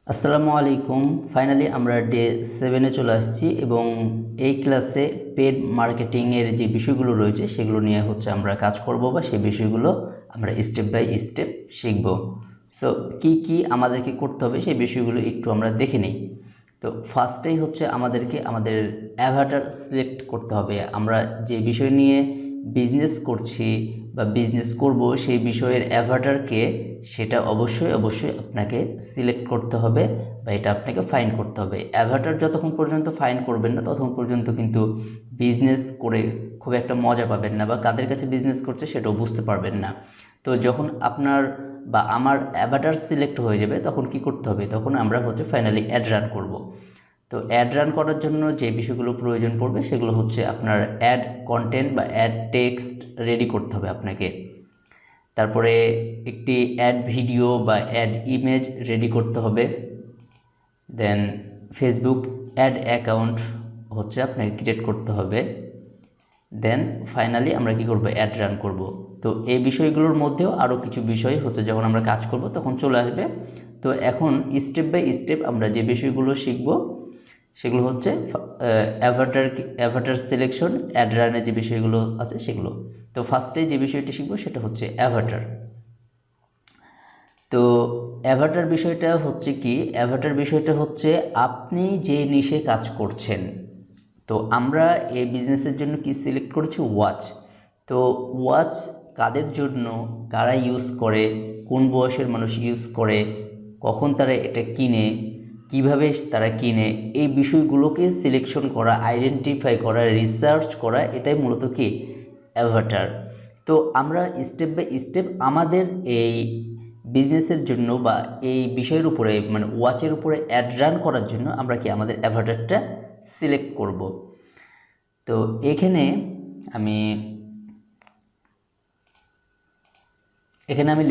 আসসালামু আলাইকুম। ফাইনালি আমরা ডে 7-এ চলে আসছি এবং এই ক্লাসে পেড মার্কেটিংয়ের যে বিষয়গুলো রয়েছে সেগুলো নিয়ে আমরা কাজ করব বা সেই বিষয়গুলো আমরা স্টেপ বাই স্টেপ শিখব। সো কি আমাদেরকে করতে হবে সেই বিষয়গুলো একটু আমরা দেখে নিই। তো ফার্স্টেই আমাদেরকে আমাদের অ্যাভাটার সিলেক্ট করতে হবে। আমরা যে বিষয় নিয়ে বিজনেস করছি বা বিজনেস করব সেই বিষয়ের অ্যাভাটারকে সেটা অবশ্যই আপনাকে সিলেক্ট করতে হবে বা এটা আপনাকে ফাইন্ড করতে হবে। অ্যাভাটার যতক্ষণ পর্যন্ত ফাইন্ড করবেন না ততক্ষণ পর্যন্ত কিন্তু বিজনেস করে খুব একটা মজা পাবেন না বা কাদের কাছে বিজনেস করছে সেটাও বুঝতে পারবেন না। তো যখন আপনার বা আমার অ্যাভাটার সিলেক্ট হয়ে যাবে তখন কি করতে হবে, তখন আমরা ফাইনালি অ্যাড রান করব। তো অ্যাড রান করার জন্য যে বিষয়গুলো প্রয়োজন পড়বে সেগুলো আপনার অ্যাড কন্টেন্ট বা অ্যাড টেক্সট রেডি করতে হবে আপনাকে। তারপরে একটি অ্যাড ভিডিও বা অ্যাড ইমেজ রেডি করতে হবে। দেন ফেসবুক অ্যাড অ্যাকাউন্ট আপনাকে ক্রিয়েট করতে হবে। দেন ফাইনালি আমরা কি করব, অ্যাড রান করব। তো এই বিষয়গুলোর মধ্যেও আরও কিছু বিষয় যখন আমরা কাজ করব তখন চলে আসবে। তো এখন স্টেপ বাই স্টেপ আমরা যে বিষয়গুলো শিখব সেগুলো অ্যাভাটার সিলেকশন, অ্যাড রানের যে বিষয়গুলো আছে সেগুলো। তো ফার্স্টে যে বিষয়টি শিখব সেটা অ্যাভাটার। তো অ্যাভাটার বিষয়টা অ্যাভাটার বিষয়টা আপনি যে নিশে কাজ করছেন। তো আমরা এই বিজনেসের জন্য কি সিলেক্ট করেছি, ওয়াচ। তো ওয়াচ কাদের জন্য, কারা ইউজ করে, কোন বয়সের মানুষ ইউজ করে, কখন তারা এটা কিনে, কিভাবে তারা কিনে, এই বিষয়গুলোকে সিলেকশন করা, আইডেন্টিফাই করা, রিসার্চ করা, এটাই মূলত কি অ্যাভাটার। তো আমরা স্টেপ বাই স্টেপ আমাদের এই বিজনেসের জন্য বা এই বিষয়ের উপরে ওয়াচের উপরে অ্যাড রান করার জন্য আমরা কি আমাদের অ্যাভাটারটা সিলেক্ট করব। তো এখানে আমি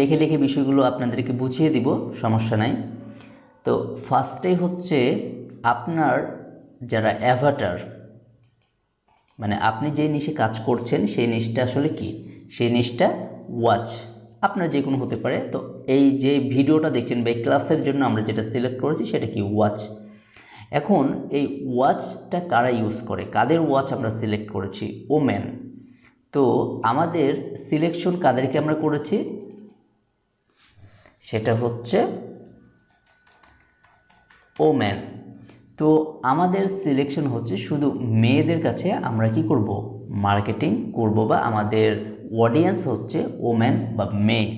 লিখে লিখে বিষয়গুলো আপনাদেরকে বুঝিয়ে দিব, সমস্যা নাই। তো ফার্স্টেই আপনার যারা অ্যাভাটার আপনি যে নিশে কাজ করছেন সেই নিশটা আসলে কি, সেই নিশটা ওয়াচ। আপনার যে কোনো হতে পারে। তো এই যে ভিডিওটা দেখছেন বা এই ক্লাসের জন্য আমরা যেটা সিলেক্ট করেছি সেটা কি ওয়াচ। এখন এই ওয়াচটা কারা ইউজ করে, কাদের ওয়াচ আমরা সিলেক্ট করেছি, ওমেন। তো আমাদের সিলেকশন কাদেরকে আমরা করেছি, সেটা ওমেন। তো আমাদের সিলেকশন শুধু মেয়েদের কাছে আমরা কি করব, মার্কেটিং করব বা আমাদের অডিয়েন্স ওমেন বা মেয়ে।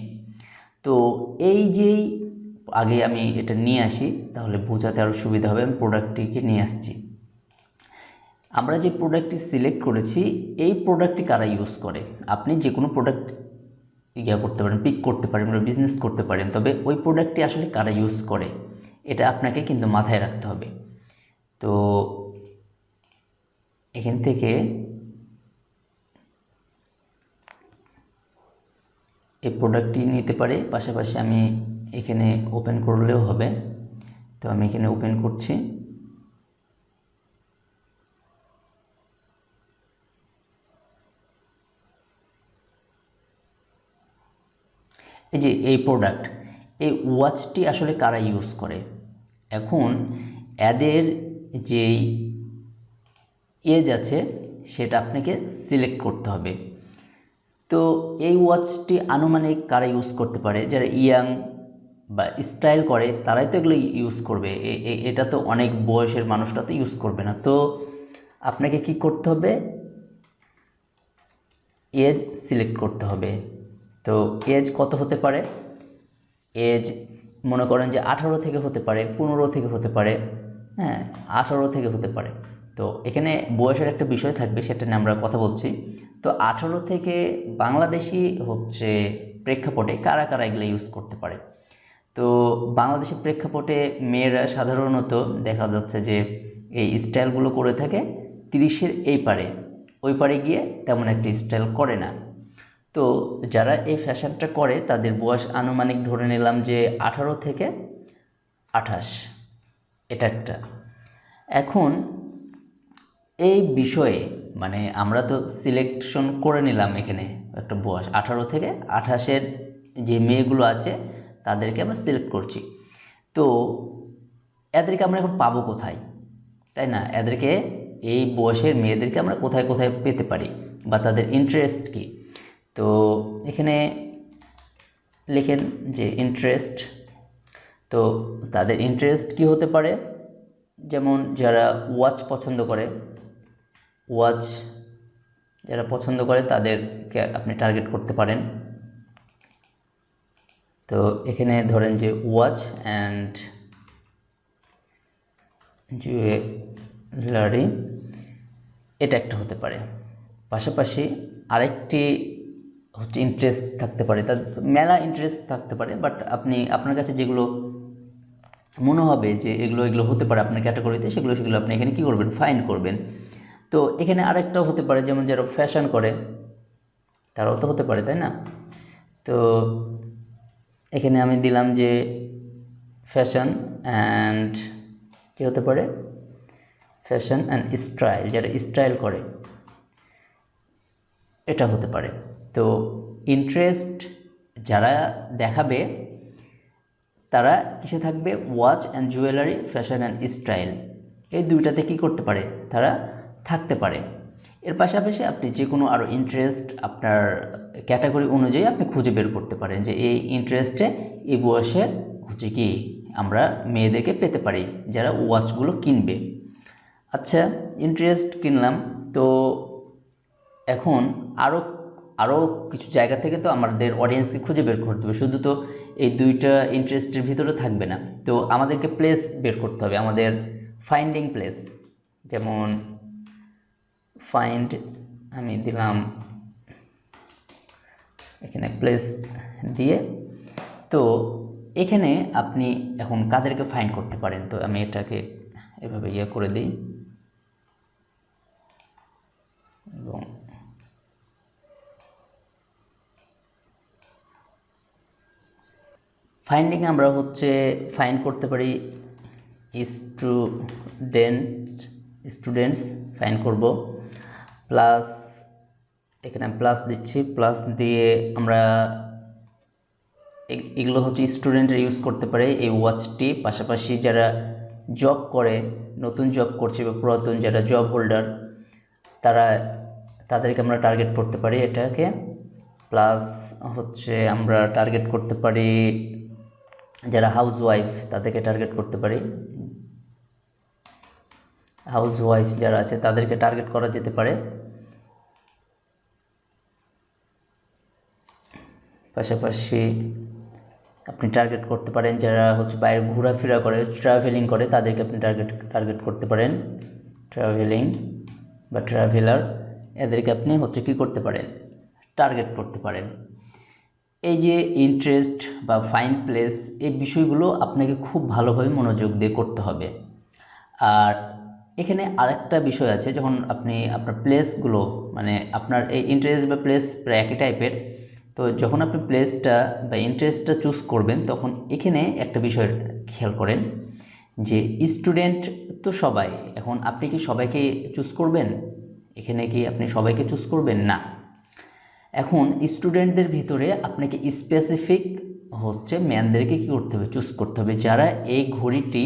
তো এই যেই আগে আমি এটা নিয়ে আসি তাহলে বোঝাতে আরও সুবিধা হবে। আমি প্রোডাক্টটিকে নিয়ে আসছি। আমরা যে প্রোডাক্টটি সিলেক্ট করেছি এই প্রোডাক্টটি কারা ইউজ করে। আপনি যে কোনো প্রোডাক্ট করতে পারেন, পিক করতে পারেন বা বিজনেস করতে পারেন, তবে ওই প্রোডাক্টটি আসলে কারা ইউজ করে এটা আপনাকে কিন্তু মাথায় রাখতে হবে। তো এখান থেকে এই প্রোডাক্টটি নিতে পারে, পাশাপাশি আমি এখানে ওপেন করলেও হবে। তো আমি এখানে ওপেন করছি। এই যে এই প্রোডাক্ট, এই ওয়াচটি আসলে কারা ইউজ করে। এখন এদের যেই এজ আছে সেটা আপনাকে সিলেক্ট করতে হবে। তো এই ওয়াচটি আনুমানিক কারা ইউজ করতে পারে, যারা ইয়াং বা স্টাইল করে তারাই তো এগুলো ইউজ করবে। এটা তো অনেক বয়সের মানুষরা তো ইউজ করবে না। তো আপনাকে কি করতে হবে, এজ সিলেক্ট করতে হবে। তো এজ কত হতে পারে, এজ মনে করেন যে 18 থেকে হতে পারে, 15 থেকে হতে পারে, হ্যাঁ 18 থেকে হতে পারে। তো এখানে বয়সের একটা বিষয় থাকবে, সেটা নিয়ে আমরা কথা বলছি। তো 18 থেকে বাংলাদেশি প্রেক্ষাপটে কারা কারা এগুলো ইউজ করতে পারে। তো বাংলাদেশের প্রেক্ষাপটে মেয়েরা সাধারণত দেখা যাচ্ছে যে এই স্টাইলগুলো করে থাকে 30-এর এই পারে, ওই পারে গিয়ে তেমন একটা স্টাইল করে না। তো যারা এই ফ্যাশনটা করে তাদের বয়স আনুমানিক ধরে নিলাম যে 18 থেকে 28, এটা একটা। এখন এই বিষয়ে আমরা তো সিলেকশন করে নিলাম এখানে একটা বয়স 18 থেকে 28-এর যে মেয়েগুলো আছে তাদেরকে আমরা সিলেক্ট করছি। তো এদেরকে আমরা এখন পাবো কোথায়, তাই না? এদেরকে এই বয়সের মেয়েদেরকে আমরা কোথায় কোথায় পেতে পারি বা তাদের ইন্টারেস্ট কী। তো এখানে লিখেন যে ইন্টারেস্ট। তো তাদের ইন্টারেস্ট কী হতে পারে, যেমন যারা ওয়াচ পছন্দ করে, ওয়াচ যারা পছন্দ করে তাদেরকে আপনি টার্গেট করতে পারেন। তো এখানে ধরেন যে ওয়াচ অ্যান্ড জুয়েলারি, এটা একটা হতে পারে। পাশাপাশি আরেকটি হচ্ছে ইন্টারেস্ট থাকতে পারে, তার মেলা ইন্টারেস্ট থাকতে পারে, বাট আপনি আপনার কাছে যেগুলো মনে হবে যে এগুলো হতে পারে আপনার ক্যাটাগরিতে, সেগুলো আপনি এখানে কী করবেন, ফাইন্ড করবেন। তো এখানে আরেকটাও হতে পারে, যেমন যারা ফ্যাশন করে তারাও তো হতে পারে, তাই না? তো এখানে আমি দিলাম যে ফ্যাশন অ্যান্ড কী হতে পারে, ফ্যাশন অ্যান্ড স্টাইল, যারা স্টাইল করে এটা হতে পারে। তো ইন্টারেস্ট যারা দেখাবে তারা কিসে থাকবে, watch and jewellery, fashion and style, এই দুইটাতে কী করতে পারে, তারা থাকতে পারে। এর পাশাপাশি আপনি যে কোনো আরও ইন্টারেস্ট আপনার ক্যাটাগরি অনুযায়ী আপনি খুঁজে বের করতে পারেন যে এই ইন্টারেস্টে এই বয়সে হচ্ছে কি আমরা মেয়েদেরকে পেতে পারি যারা ওয়াচগুলো কিনবে। আচ্ছা, ইন্টারেস্ট কিনলাম, তো এখন আরও কিছু জায়গা থেকে তো আমাদের অডিয়েন্সকে খুঁজে বের করতে হবে, শুধু তো এই দুইটা ইন্টারেস্টের ভিতরে থাকবে না। তো আমাদেরকে প্লেস বের করতে হবে, আমাদের ফাইন্ডিং প্লেস। যেমন ফাইন্ড আমি দিলাম এখানে প্লেস দিয়ে, তো এখানে আপনি এখন কাদেরকে ফাইন্ড করতে পারেন। তো আমি এটাকে এভাবে করে দিই এবং ফাইন্ডিং আমরা হচ্ছে ফাইন্ড করতে পারি স্টুডেন্টস ফাইন্ড করব, প্লাস এখানে প্লাস দিচ্ছি, প্লাস দিয়ে আমরা এগুলো হচ্ছে স্টুডেন্টরা ইউজ করতে পারে এই ওয়াচটি। পাশাপাশি যারা জব করে, নতুন জব করছে বা পুরাতন যারা জব হোল্ডার তাদেরকে আমরা টার্গেট করতে পারি এটাকে। প্লাস হচ্ছে আমরা টার্গেট করতে পারি যারা হাউস ওয়াইফ, তাদেরকে টার্গেট করতে পারি, হাউস ওয়াইফ যারা আছে তাদেরকে টার্গেট করা যেতে পারে। পাশাপাশি আপনি টার্গেট করতে পারেন যারা হচ্ছে বাইরে ঘোরাফেরা করে, ট্রাভেলিং করে, তাদেরকে আপনি টার্গেট করতে পারেন, ট্রাভেলিং বা ট্রাভেলার, এদেরকে আপনি হচ্ছে কী করতে পারেন, টার্গেট করতে পারেন। এই যে ইন্টারেস্ট বা ফাইন্ড প্লেস, এই বিষয়গুলো আপনাকে খুব ভালোভাবে মনোযোগ দিয়ে করতে হবে। আর এখানে আরেকটা বিষয় আছে, যখন আপনি আপনার প্লেসগুলো মানে আপনার এই ইন্টারেস্ট বা প্লেস প্রায় একই টাইপের, তো যখন আপনি প্লেসটা বা ইন্টারেস্টটা চুজ করবেন তখন এখানে একটা বিষয় খেয়াল করেন যে স্টুডেন্ট তো সবাই, এখন আপনি কি সবাইকে চুজ করবেন, এখানে কি আপনি সবাইকে চুজ করবেন না। এখন স্টুডেন্টদের ভিতরে আপনাকে স্পেসিফিক হচ্ছে ম্যানদেরকে কী করতে হবে, চুজ করতে হবে যারা এই ঘড়িটি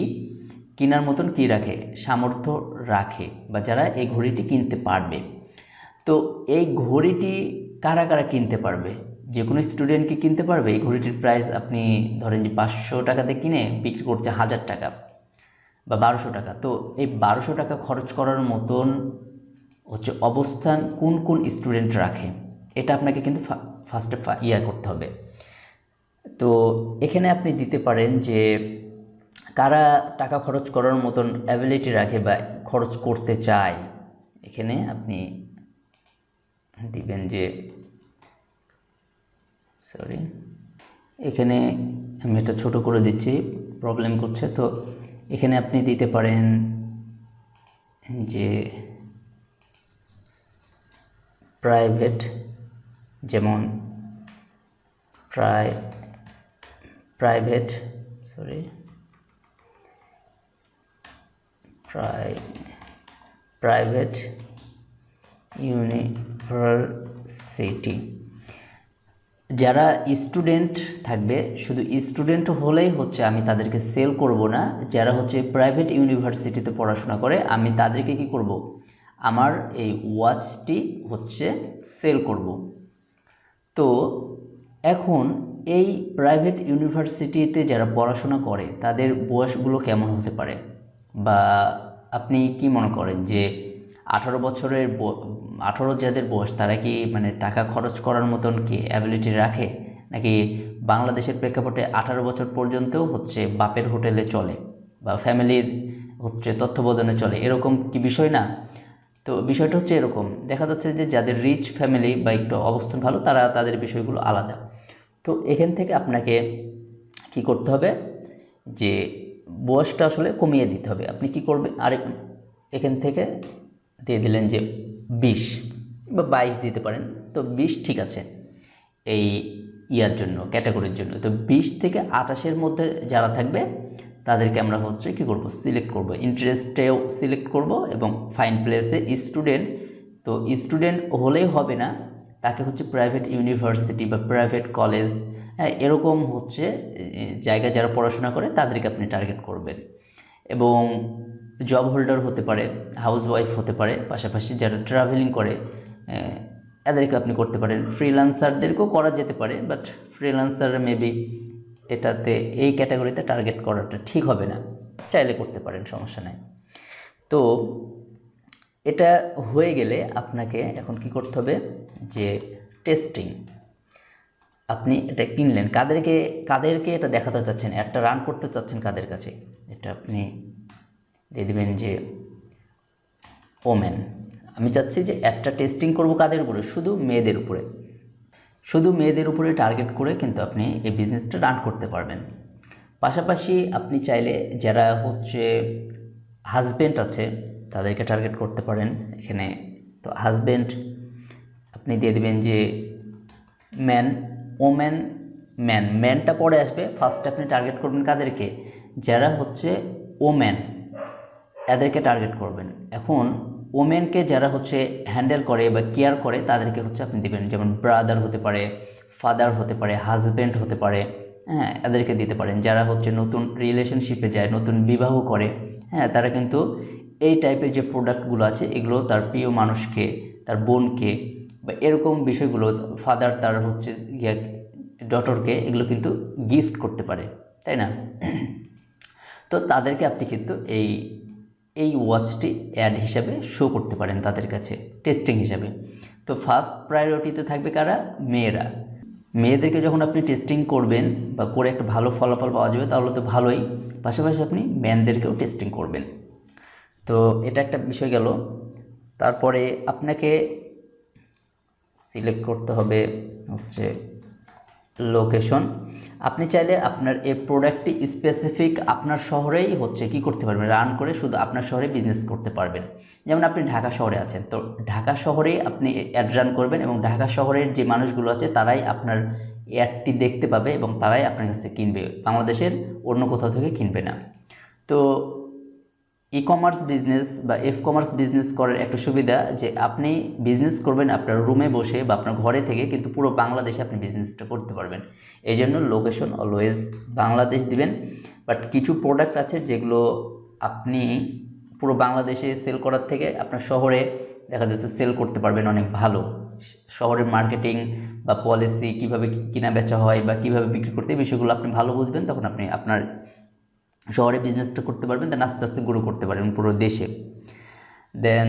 কেনার মতন কী রাখে, সামর্থ্য রাখে, বা যারা এই ঘড়িটি কিনতে পারবে। তো এই ঘড়িটি কারা কারা কিনতে পারবে, যে কোনো স্টুডেন্ট কি কিনতে পারবে। এই ঘড়িটির প্রাইস আপনি ধরেন যে 500 টাকাতে কিনে বিক্রি করছে 1000 টাকা বা 1200 টাকা। তো এই 1200 টাকা খরচ করার মতন হচ্ছে অবস্থান কোন কোন স্টুডেন্ট রাখে, এটা আপনাকে কিন্তু ফার্স্টে করতে হবে। তো এখানে আপনি দিতে পারেন যে কারা টাকা খরচ করার মতন অ্যাবিলিটি রাখে বা খরচ করতে চায়। এখানে আপনি দিবেন যে এখানে আমি এটা ছোট করে দিচ্ছি, প্রবলেম করছে। তো এখানে আপনি দিতে পারেন যে প্রাইভেট, যেমন প্রাইভেট ইউনিভার্সিটি। যারা স্টুডেন্ট থাকবে, শুধু স্টুডেন্ট হলেই হচ্ছে আমি তাদেরকে সেল করব না। যারা হচ্ছে প্রাইভেট ইউনিভার্সিটিতে পড়াশোনা করে আমি তাদেরকে কি করব, আমার এই ওয়াচটি হচ্ছে সেল করব। তো এখন এই প্রাইভেট ইউনিভার্সিটিতে যারা পড়াশোনা করে তাদের বয়সগুলো কেমন হতে পারে, বা আপনি কি মনে করেন যে 18 যাদের বয়স তারা কি মানে টাকা খরচ করার মতন কি অ্যাবিলিটি রাখে, নাকি বাংলাদেশের প্রেক্ষাপটে 18 বছর পর্যন্তও হচ্ছে বাপের হোটেলে চলে বা ফ্যামিলির হচ্ছে তত্ত্বাবধানে চলে, এরকম কি বিষয় না? তো বিষয়টা হচ্ছে এরকম, দেখা যাচ্ছে যে যাদের রিচ ফ্যামিলি বা একটু অবস্থান ভালো তারা তাদের বিষয়গুলো আলাদা। তো এখান থেকে আপনাকে কি করতে হবে, যে বয়সটা আসলে কমিয়ে দিতে হবে। আপনি কি করবেন, এখান থেকে দিয়ে দিলেন যে 20 বা 22 দিতে পারেন। তো 20 ঠিক আছে এই ইয়ার জন্য, ক্যাটাগরির জন্য। তো 20 থেকে 28-এর মধ্যে যারা থাকবে তাদেরকে আমরা হচ্ছে কি করব, সিলেক্ট করব, ইন্টারেস্টেও সিলেক্ট করব এবং ফাইন প্লেসে স্টুডেন্ট। তো স্টুডেন্ট হলেই হবে না, তাকে হচ্ছে প্রাইভেট ইউনিভার্সিটি বা প্রাইভেট কলেজ, হ্যাঁ এরকম হচ্ছে জায়গায় যারা পড়াশোনা করে তাদেরকে আপনি টার্গেট করবেন। এবং জব হোল্ডার হতে পারে, হাউস ওয়াইফ হতে পারে, পাশাপাশি যারা ট্রাভেলিং করে এদেরকে আপনি করতে পারেন। ফ্রিল্যান্সারদেরকেও করা যেতে পারে, বাট ফ্রিল্যান্সার মেবি এটাতে এই ক্যাটাগরিতে টার্গেট করাটা ঠিক হবে না, চাইলে করতে পারেন, সমস্যা নেই। তো এটা হয়ে গেলে আপনাকে এখন কি করতে হবে, যে টেস্টিং। আপনি এটা কিনলেন, কাদেরকে এটা দেখাতে চাচ্ছেন, একটা রান করতে চাচ্ছেন কাদের কাছে, এটা আপনি দিয়ে দেবেন যে ওমেন। আমি চাচ্ছি যে একটা টেস্টিং করব কাদের উপরে, শুধু মেয়েদের উপরে, শুধু মেয়েদের উপরে টার্গেট করে কিন্তু আপনি এই বিজনেসটা রান করতে পারবেন। পাশাপাশি আপনি চাইলে যারা হচ্ছে হাজব্যান্ড আছে তাদেরকে টার্গেট করতে পারেন এখানে। তো হাজব্যান্ড আপনি দিয়ে দেবেন যে ম্যান, ওম্যান, ম্যানটা পরে আসবে, ফার্স্টে আপনি টার্গেট করবেন কাদেরকে, যারা হচ্ছে ওম্যান এদেরকে টার্গেট করবেন। এখন ওমেনকে যারা হচ্ছে হ্যান্ডেল করে বা কেয়ার করে তাদেরকে হচ্ছে আপনি দেবেন, যেমন ব্রাদার হতে পারে, ফাদার হতে পারে, হাজব্যান্ড হতে পারে, হ্যাঁ এদেরকে দিতে পারেন। যারা হচ্ছে নতুন রিলেশনশিপে যায়, নতুন বিবাহ করে, হ্যাঁ তারা কিন্তু এই টাইপের যে প্রোডাক্টগুলো আছে এগুলো তার প্রিয় মানুষকে, তার বোনকে বা এরকম বিষয়গুলো, ফাদার তার হচ্ছে ডটারকে, এগুলো কিন্তু গিফট করতে পারে, তাই না? তো তাদেরকে আপনি কিন্তু এই ওয়াচটি অ্যাড হিসাবে শো করতে পারেন তাদের কাছে টেস্টিং হিসাবে। তো ফার্স্ট প্রায়োরিটিতে থাকবে কারা, মেয়েরা। মেয়েদেরকে যখন আপনি টেস্টিং করবেন বা করে একটা ভালো ফলাফল পাওয়া যাবে তাহলে তো ভালোই, পাশাপাশি আপনি ম্যানদেরকেও টেস্টিং করবেন। তো এটা একটা বিষয় গেল। তারপরে আপনাকে সিলেক্ট করতে হবে হচ্ছে লোকেশন। আপনি চাইলে আপনার এই প্রোডাক্টটি স্পেসিফিক আপনার শহরেই হচ্ছে কি করতে পারবেন, রান করে শুধু আপনার শহরে বিজনেস করতে পারবেন। যেমন আপনি ঢাকা শহরে আছেন, তো ঢাকা শহরেই আপনি অ্যাড রান করবেন এবং ঢাকা শহরের যে মানুষগুলো আছে তারাই আপনার অ্যাডটি দেখতে পাবে এবং তারাই আপনার কাছে কিনবে, বাংলাদেশের অন্য কোথাও থেকে কিনবে না। তো ই কমার্স বিজনেস বা কমার্স বিজনেস করার একটা সুবিধা যে আপনি বিজনেস করবেন আপনার রুমে বসে বা আপনার ঘরে থেকে, কিন্তু পুরো বাংলাদেশে আপনি বিজনেসটা করতে পারবেন। এই জন্য লোকেশন অলওয়েজ বাংলাদেশ দিবেন। বাট কিছু প্রোডাক্ট আছে যেগুলো আপনি পুরো বাংলাদেশে সেল করার থেকে আপনার শহরে দেখা যাচ্ছে সেল করতে পারবেন অনেক ভালো। শহরের মার্কেটিং বা পলিসি কীভাবে কিনা বেচা হয় বা কীভাবে বিক্রি করতে, এই বিষয়গুলো আপনি ভালো বুঝবেন, তখন আপনি আপনার শহরে বিজনেসটা করতে পারবেন, দেন আস্তে আস্তে গ্রো করতে পারবেন পুরো দেশে। দেন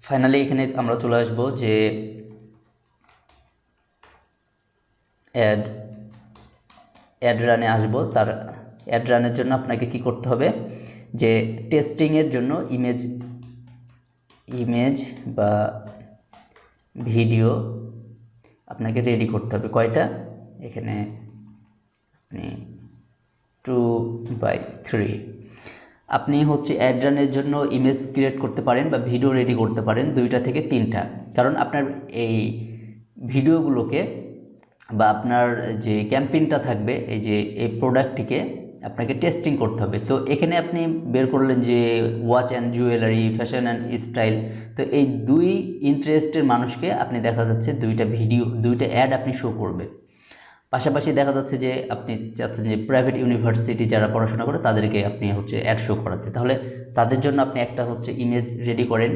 ফাইনালি এখানে আমরা চলে আসবো যে অ্যাড রানে আসবো। তার অ্যাড রানের জন্য আপনাকে কি করতে হবে, যে টেস্টিংয়ের জন্য ইমেজ বা ভিডিও আপনাকে রেডি করতে হবে। কয়টা, এখানে আপনি 2/3 আপনি হচ্ছে অ্যাড রানের জন্য ইমেজ ক্রিয়েট করতে পারেন বা ভিডিও রেডি করতে পারেন 2টা থেকে 3টা। কারণ আপনার এই ভিডিওগুলোকে বা আপনার যে ক্যাম্পেইনটা থাকবে এই যে এই প্রোডাক্টটিকে আপনাকে টেস্টিং করতে হবে। তো এখানে আপনি বের করলেন যে watch and jewellery, fashion and style. তো এই দুই ইন্টারেস্টের মানুষকে আপনি দেখা যাচ্ছে দুইটা অ্যাড আপনি শো করবেন। পাশাপাশি দেখা যাচ্ছে যে আপনি চাচ্ছেন যে প্রাইভেট ইউনিভার্সিটি যারা পড়াশোনা করে তাদেরকে আপনি হচ্ছে অ্যাড শো করাতে, তাহলে তাদের জন্য আপনি একটা হচ্ছে ইমেজ রেডি করেন।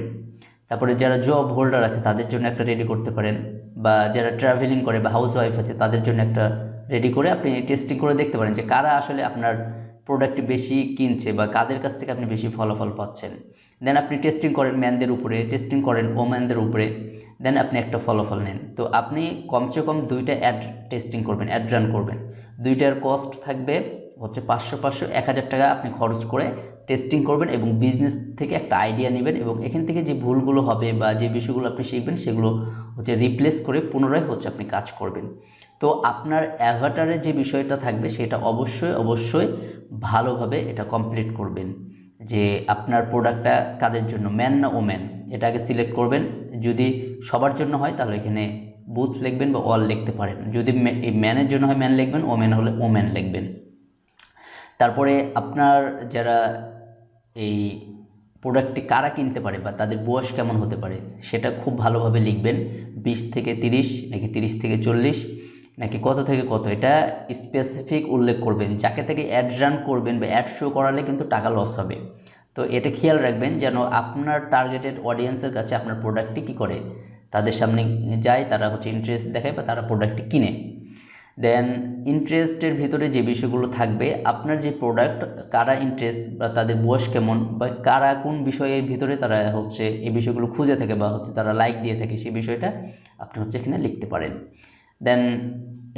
তারপরে যারা জব হোল্ডার আছে তাদের জন্য একটা রেডি করতে পারেন, বা যারা ট্রাভেলিং করে বা হাউস ওয়াইফ আছে তাদের জন্য একটা রেডি করে আপনি টেস্টিং করে দেখতে পারেন যে কারা আসলে আপনার প্রোডাক্টটি বেশি কিনছে বা কাদের কাছ থেকে আপনি বেশি ফলাফল পাচ্ছেন। দেন আপনি টেস্টিং করেন ম্যানদের উপরে, টেস্টিং করেন ওম্যানদের উপরে, দেন আপনি একটা ফলাফল নেন। তো আপনি কমসে কম 2টা অ্যাড টেস্টিং করবেন, অ্যাড রান করবেন। 2টার কস্ট থাকবে হচ্ছে 500 1000 টাকা আপনি খরচ করে টেস্টিং করবেন এবং বিজনেস থেকে একটা আইডিয়া নেবেন, এবং এখান থেকে যে ভুলগুলো হবে বা যে বিষয়গুলো আপনি শিখবেন সেগুলো হচ্ছে রিপ্লেস করে পুনরায় হচ্ছে আপনি কাজ করবেন। তো আপনার অ্যাভাটারে যে বিষয়টা থাকবে সেটা অবশ্যই ভালোভাবে এটা কমপ্লিট করবেন, যে আপনার প্রোডাক্টটা কাদের জন্য, ম্যান না ওম্যান, এটা আগে সিলেক্ট করবেন। যদি সবার জন্য হয় তাহলে এখানে বুথ লিখবেন বা অল লিখতে পারেন। যদি ম্যানের জন্য হয় ম্যান লিখবেন, ওম্যান হলে ওম্যান লিখবেন। তারপরে আপনার যারা এই প্রোডাক্টটি কারা কিনতে পারে বা তাদের বয়স কেমন হতে পারে সেটা খুব ভালোভাবে লিখবেন। 20 থেকে 30 নাকি 30 থেকে 40 নাকি কত থেকে কত, এটা স্পেসিফিক উল্লেখ করবেন। যাকে থেকে অ্যাড রান করবেন বা অ্যাড শো করালে কিন্তু টাকা লস হবে। তো এটা খেয়াল রাখবেন যেন আপনার টার্গেটেড অডিয়েন্সের কাছে আপনার প্রোডাক্টটি কী করে, তাদের সামনে যায়, তারা হচ্ছে ইন্টারেস্ট দেখায় বা তারা প্রোডাক্টটি কিনে। দেন ইন্টারেস্টের ভিতরে যে বিষয়গুলো থাকবে, আপনার যে প্রোডাক্ট কারা ইন্টারেস্ট বা তাদের বয়স কেমন বা কারা কোন বিষয়ের ভিতরে তারা হচ্ছে এই বিষয়গুলো খুঁজে থাকে বা হচ্ছে তারা লাইক দিয়ে থাকে, সেই বিষয়টা আপনি হচ্ছে এখানে লিখতে পারেন। দেন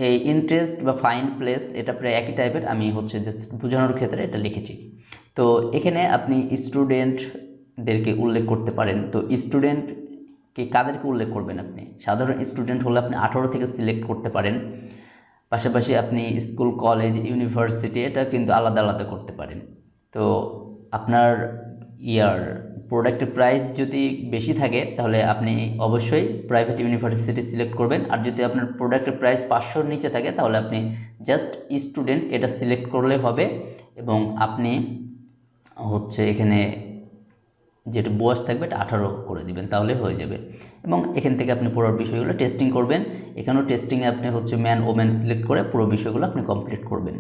এই ইন্টারেস্ট বা ফাইন্ড প্লেস এটা প্রায় একই টাইপের, আমি হচ্ছে জাস্ট বোঝানোর ক্ষেত্রে এটা লিখেছি। তো এখানে আপনি স্টুডেন্টদেরকে উল্লেখ করতে পারেন। তো স্টুডেন্টকে কাদেরকে উল্লেখ করবেন, আপনি সাধারণ স্টুডেন্ট হলে আপনি 18 থেকে সিলেক্ট করতে পারেন। পাশাপাশি আপনি স্কুল, কলেজ, ইউনিভার্সিটি এটা কিন্তু আলাদা আলাদা করতে পারেন। তো আপনার প্রোডাক্টের প্রাইস যদি বেশি থাকে তাহলে আপনি অবশ্যই প্রাইভেট ইউনিভার্সিটি সিলেক্ট করবেন। আর যদি আপনার প্রোডাক্টের প্রাইস 500-র নিচে থাকে তাহলে আপনি জাস্ট স্টুডেন্ট এটা সিলেক্ট করলে হবে, এবং আপনি হচ্ছে এখানে যেটা বয়স থাকবে এটা 18 করে দিবেন, তাহলে হয়ে যাবে। এবং এখান থেকে আপনি পুরো বিষয়গুলো টেস্টিং করবেন। এখানেও টেস্টিংয়ে আপনি হচ্ছে ম্যান ওম্যান সিলেক্ট করে পুরো বিষয়গুলো আপনি কমপ্লিট করবেন।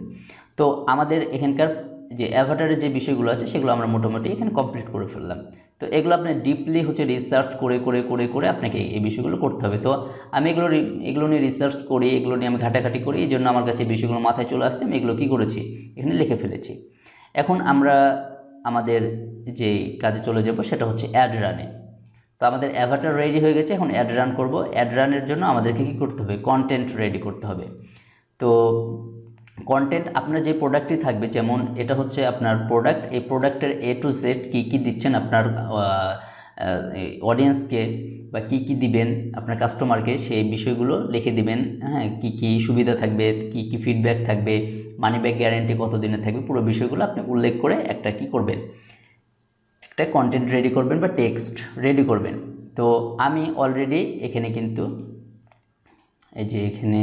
তো আমাদের এখানকার যে অ্যাভাটারের যে বিষয়গুলো আছে সেগুলো আমরা মোটামুটি এখানে কমপ্লিট করে ফেললাম। তো এগুলো আপনি ডিপলি হচ্ছে রিসার্চ করে করে করে করে আপনাকে এই বিষয়গুলো করতে হবে। তো আমি এগুলো নিয়ে রিসার্চ করি, এগুলো নিয়ে আমি ঘাটাঘাটি করি, এই জন্য আমার কাছে এই বিষয়গুলো মাথায় চলে আসছে। আমি এগুলো কী করেছি, এখানে লিখে ফেলেছি। এখন আমরা আমাদের যে কাজে চলে যাব সেটা হচ্ছে অ্যাড রানে। তো আমাদের অ্যাভাটার রেডি হয়ে গেছে, এখন অ্যাড রান করব। অ্যাড রানের জন্য আমাদেরকে কী করতে হবে, কন্টেন্ট রেডি করতে হবে। তো কন্টেন্ট আপনার যে প্রোডাক্টটি থাকবে, যেমন এটা হচ্ছে আপনার প্রোডাক্ট, এই প্রোডাক্টের A to Z কী কী দিচ্ছেন আপনার অডিয়েন্সকে বা কী কী দিবেন আপনার কাস্টমারকে, সেই বিষয়গুলো লিখে দিবেন। হ্যাঁ, কী কী সুবিধা থাকবে, কী কী ফিডব্যাক থাকবে, মানি ব্যাক গ্যারান্টি কত দিনের থাকবে, পুরো বিষয়গুলো আপনি উল্লেখ করে একটা কী করবেন, একটা কন্টেন্ট রেডি করবেন বা টেক্সট রেডি করবেন। তো আমি অলরেডি এখানে কিন্তু এই যে এখানে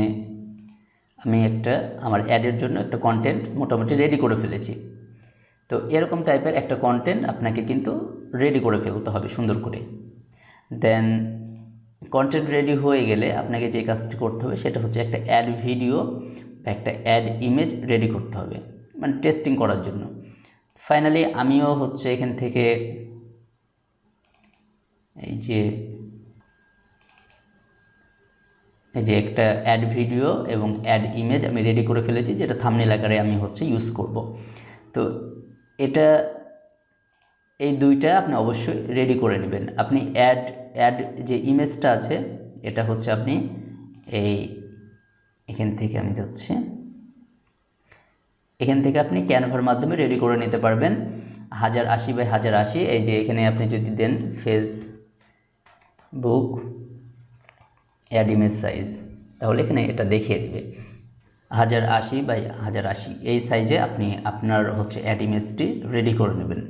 আমি আমার অ্যাডের জন্য একটা কন্টেন্ট মোটামুটি রেডি করে ফেলেছি। তো এরকম টাইপের একটা কন্টেন্ট আপনাকে কিন্তু রেডি করে ফেলতে হবে সুন্দর করে। দেন কন্টেন্ট রেডি হয়ে গেলে আপনাকে যে কাজটি করতে হবে সেটা হচ্ছে একটা অ্যাড ভিডিও বা একটা অ্যাড ইমেজ রেডি করতে হবে, মানে টেস্টিং করার জন্য। ফাইনালি আমিও হচ্ছে এখান থেকে এই যে একটা অ্যাড ভিডিও এবং অ্যাড ইমেজ আমি রেডি করে ফেলেছি, যেটা থাম্বনেল আকারে আমি হচ্ছে ইউজ করব। তো এটা এই দুইটা আপনি অবশ্যই রেডি করে নেবেন। আপনি অ্যাড যে ইমেজটা আছে এটা হচ্ছে আপনি এখান থেকে আমি যাচ্ছি, এখান থেকে আপনি ক্যানভার মাধ্যমে রেডি করে নিতে পারবেন 1080x1080। এই যে এখানে আপনি যদি দেন ফেসবুক অ্যাড ইমেজ সাইজ, তাহলে এখানে এটা দেখিয়ে দেবে 1080x1080। এই সাইজে আপনি আপনার হচ্ছে অ্যাড ইমেজটি রেডি করে নেবেন।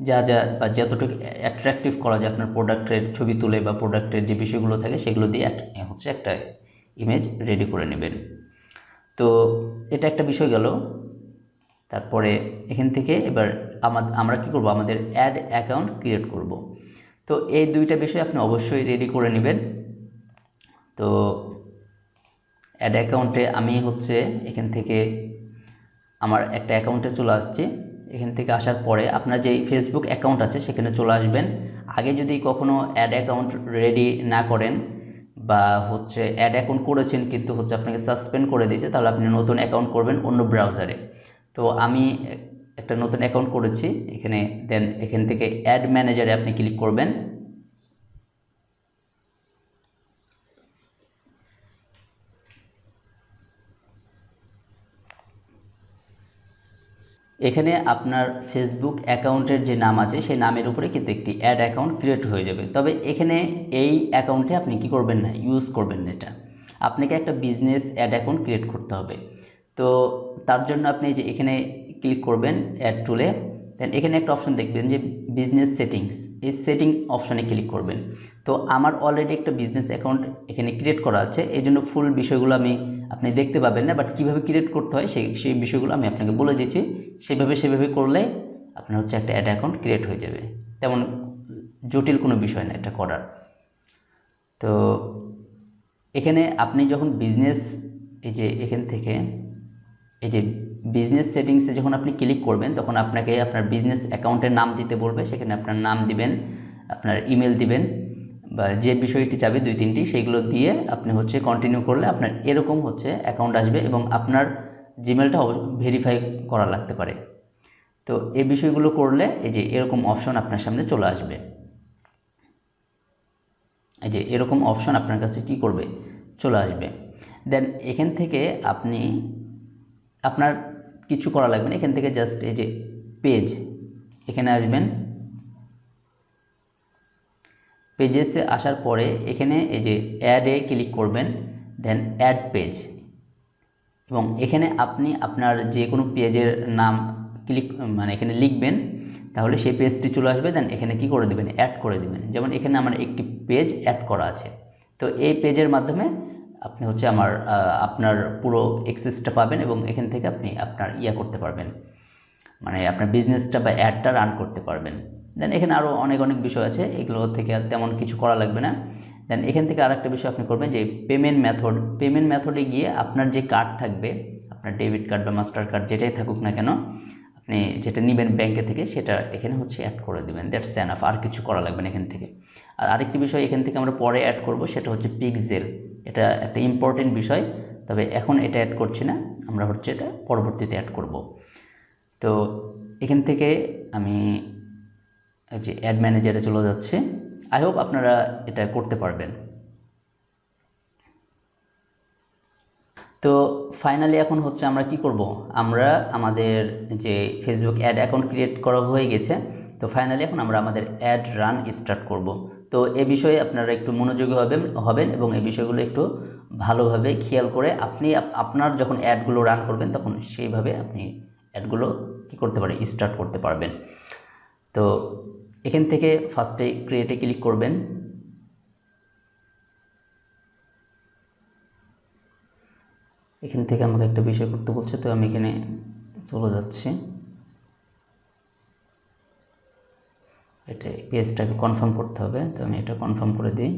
যা বা যতটুকু অ্যাট্রাকটিভ করা যায় আপনার প্রোডাক্টের ছবি তুলে বা প্রোডাক্টের যে বিষয়গুলো থাকে সেগুলো দিয়ে হচ্ছে একটা ইমেজ রেডি করে নেবেন। তো এটা একটা বিষয় গেল। তারপরে এখান থেকে এবার আমরা কি করব, আমাদের অ্যাড অ্যাকাউন্ট ক্রিয়েট করব। তো এই দুইটা বিষয় আপনি অবশ্যই রেডি করে নেবেন। তো অ্যাড অ্যাকাউন্টে আমি হচ্ছে এখান থেকে আমার একটা অ্যাকাউন্টে চলে আসছি। এখান থেকে আসার পরে আপনার যে ফেসবুক অ্যাকাউন্ট আছে সেখানে চলে আসবেন। আগে যদি কখনো অ্যাড অ্যাকাউন্ট রেডি না করেন বা হচ্ছে অ্যাড অ্যাকাউন্ট করেছেন কিন্তু হচ্ছে আপনাকে সাসপেন্ড করে দিয়েছে, তাহলে আপনি নতুন অ্যাকাউন্ট করবেন অন্য ব্রাউজারে। তো আমি একটা নতুন অ্যাকাউন্ট করেছি এখানে, দেন এখান থেকে অ্যাড ম্যানেজারে আপনি ক্লিক করবেন। এখানে আপনার ফেসবুক অ্যাকাউন্টের যে নাম আছে সেই নামের উপরে কিন্তু একটি অ্যাড অ্যাকাউন্ট ক্রিয়েট হয়ে যাবে। তবে এখানে এই অ্যাকাউন্টে আপনি কি করবেন না, ইউজ করবেন না। এটা আপনাকে একটা বিজনেস অ্যাড অ্যাকাউন্ট ক্রিয়েট করতে হবে। তো তার জন্য আপনি যে এখানে ক্লিক করবেন অ্যাড টুলে, দেন এখানে একটা অপশন দেখবেন যে বিজনেস সেটিংস, এই সেটিং অপশনে ক্লিক করবেন। তো আমার অলরেডি একটা বিজনেস অ্যাকাউন্ট এখানে ক্রিয়েট করা আছে, এই জন্য ফুল বিষয়গুলো আপনি দেখতে পাবেন না, বাট কীভাবে ক্রিয়েট করতে হয় সেই বিষয়গুলো আমি আপনাকে বলে দিচ্ছি। সেভাবে করলে আপনার হচ্ছে একটা অ্যাড অ্যাকাউন্ট ক্রিয়েট হয়ে যাবে। তেমন জটিল কোনো বিষয় না এটা করার। তো এখানে আপনি যখন বিজনেস, এই যে এখান থেকে এই যে বিজনেস সেটিংসে যখন আপনি ক্লিক করবেন তখন আপনাকে আপনার বিজনেস অ্যাকাউন্টের নাম দিতে বলবে। সেখানে আপনার নাম দিবেন, আপনার ইমেল দিবেন বা যে বিষয়টি চাবে 2-3টি, সেইগুলো দিয়ে আপনি হচ্ছে কন্টিনিউ করলে আপনার এরকম হচ্ছে অ্যাকাউন্ট আসবে এবং আপনার জিমেলটা ভেরিফাই করা লাগতে পারে। তো এই বিষয়গুলো করলে এই যে এরকম অপশন আপনার সামনে চলে আসবে। এই যে এরকম অপশন আপনার কাছে কি করবে, চলে আসবে। দেন এখান থেকে আপনি আপনার কিছু করা লাগবে না, এখান থেকে জাস্ট এই যে পেজ, এখানে আসবেন। পেজেসে আসার পরে এখানে এই যে অ্যাডে ক্লিক করবেন, দেন অ্যাড পেজ, এবং এখানে আপনি আপনার যে কোনো পেজের নাম এখানে লিখবেন, তাহলে সেই পেজটি চলে আসবে। দেন এখানে কি করে দেবেন, অ্যাড করে দেবেন। যেমন এখানে আমার একটি পেজ অ্যাড করা আছে, তো এই পেজের মাধ্যমে আপনি হচ্ছে আপনার পুরো অ্যাক্সেসটা পাবেন এবং এখান থেকে আপনি আপনার করতে পারবেন, মানে আপনার বিজনেসটা বা অ্যাডটা রান করতে পারবেন। দেন এখানে আরও অনেক বিষয় আছে, এগুলো থেকে তেমন কিছু করা লাগবে না। দেন এখান থেকে আরেকটা বিষয় আপনি করবেন যে পেমেন্ট মেথডে গিয়ে আপনার যে কার্ড থাকবে, আপনার ডেবিট কার্ড বা মাস্টার কার্ড যেটাই থাকুক না কেন, আপনি যেটা নেবেন ব্যাংকে থেকে সেটা এখানে হচ্ছে অ্যাড করে দেবেন। দ্যাটস এনাফ, আর কিছু করা লাগবে না এখান থেকে। আর আরেকটি বিষয় এখান থেকে আমরা পরে অ্যাড করব, সেটা হচ্ছে পিক্সেল। এটা একটা ইম্পর্টেন্ট বিষয়, তবে এখন এটা অ্যাড করছি না, আমরা হচ্ছে এটা পরবর্তীতে অ্যাড করব। তো এখান থেকে আমি যে অ্যাড ম্যানেজারে চলে যাচ্ছে। আই হোপ আপনারা এটা করতে পারবেন। তো ফাইনালি এখন হচ্ছে আমরা কি করব, আমরা আমাদের যে ফেসবুক অ্যাড অ্যাকাউন্ট ক্রিয়েট করা হয়ে গেছে। তো ফাইনালি এখন আমরা আমাদের অ্যাড রান স্টার্ট করব। তো এ বিষয়ে আপনারা একটু মনোযোগী হবেন এবং এই বিষয়গুলো একটু ভালোভাবে খেয়াল করে আপনি আপনার যখন অ্যাডগুলো রান করবেন তখন সেইভাবে আপনি অ্যাডগুলো কি করতে পারেন, স্টার্ট করতে পারবেন। তো এখান থেকে ফার্স্টে ক্রিয়েটে ক্লিক করবেন। এখান থেকে আমাকে একটা বিষয় করতে বলছে, তো আমি এখানে চলে যাচ্ছি। এটা পেজটাকে কনফার্ম করতে হবে, তো আমি এটা কনফার্ম করে দিই।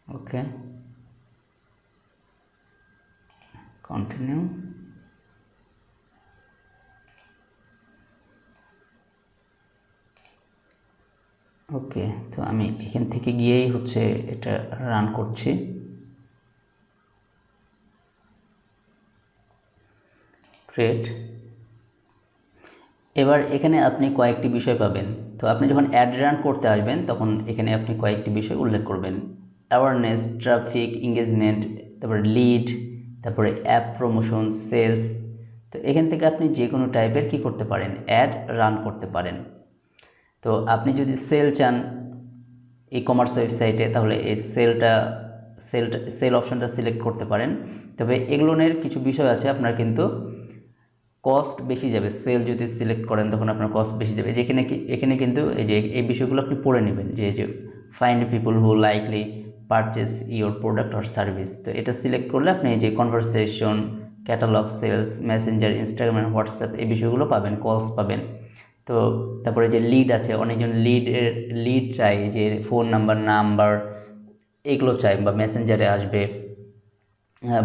ওকে, কন্টিনিউ। ওকে, তো আমি এখান থেকে গিয়েই হচ্ছে এটা রান করছি। ক্রিয়েট। এবার এখানে আপনি কয়েকটি বিষয় পাবেন। তো আপনি যখন অ্যাড রান করতে আসবেন তখন এখানে আপনি কয়েকটি বিষয় উল্লেখ করবেন, অ্যাওয়ারনেস, ট্রাফিক, এঙ্গেজমেন্ট, তারপরে লিড, তারপরে অ্যাপ প্রমোশন, সেলস। তো এখান থেকে আপনি যে কোনো টাইপের কি করতে পারেন, অ্যাড রান করতে পারেন। তো আপনি যদি সেল চান ই কমার্স ওয়েবসাইটে, তাহলে এই সেল অপশনটা সিলেক্ট করতে পারেন। তবে এগুলোর কিছু বিষয় আছে, আপনার কিন্তু কস্ট বেশি যাবে। সেল যদি সিলেক্ট করেন তখন আপনার কস্ট বেশি যাবে। এখানে কিন্তু এই বিষয়গুলো আপনি পড়ে নেবেন, যে find people who likely purchase your product or service. তো এটা সিলেক্ট করলে আপনি এই যে conversation, catalogue, sales, messenger, Instagram, WhatsApp এই বিষয়গুলো পাবেন, কলস পাবেন। তো তারপরে যে লিড আছে, অনেকজন লিড চাই, যে ফোন নাম্বার এগুলো চাই, বা মেসেঞ্জারে আসবে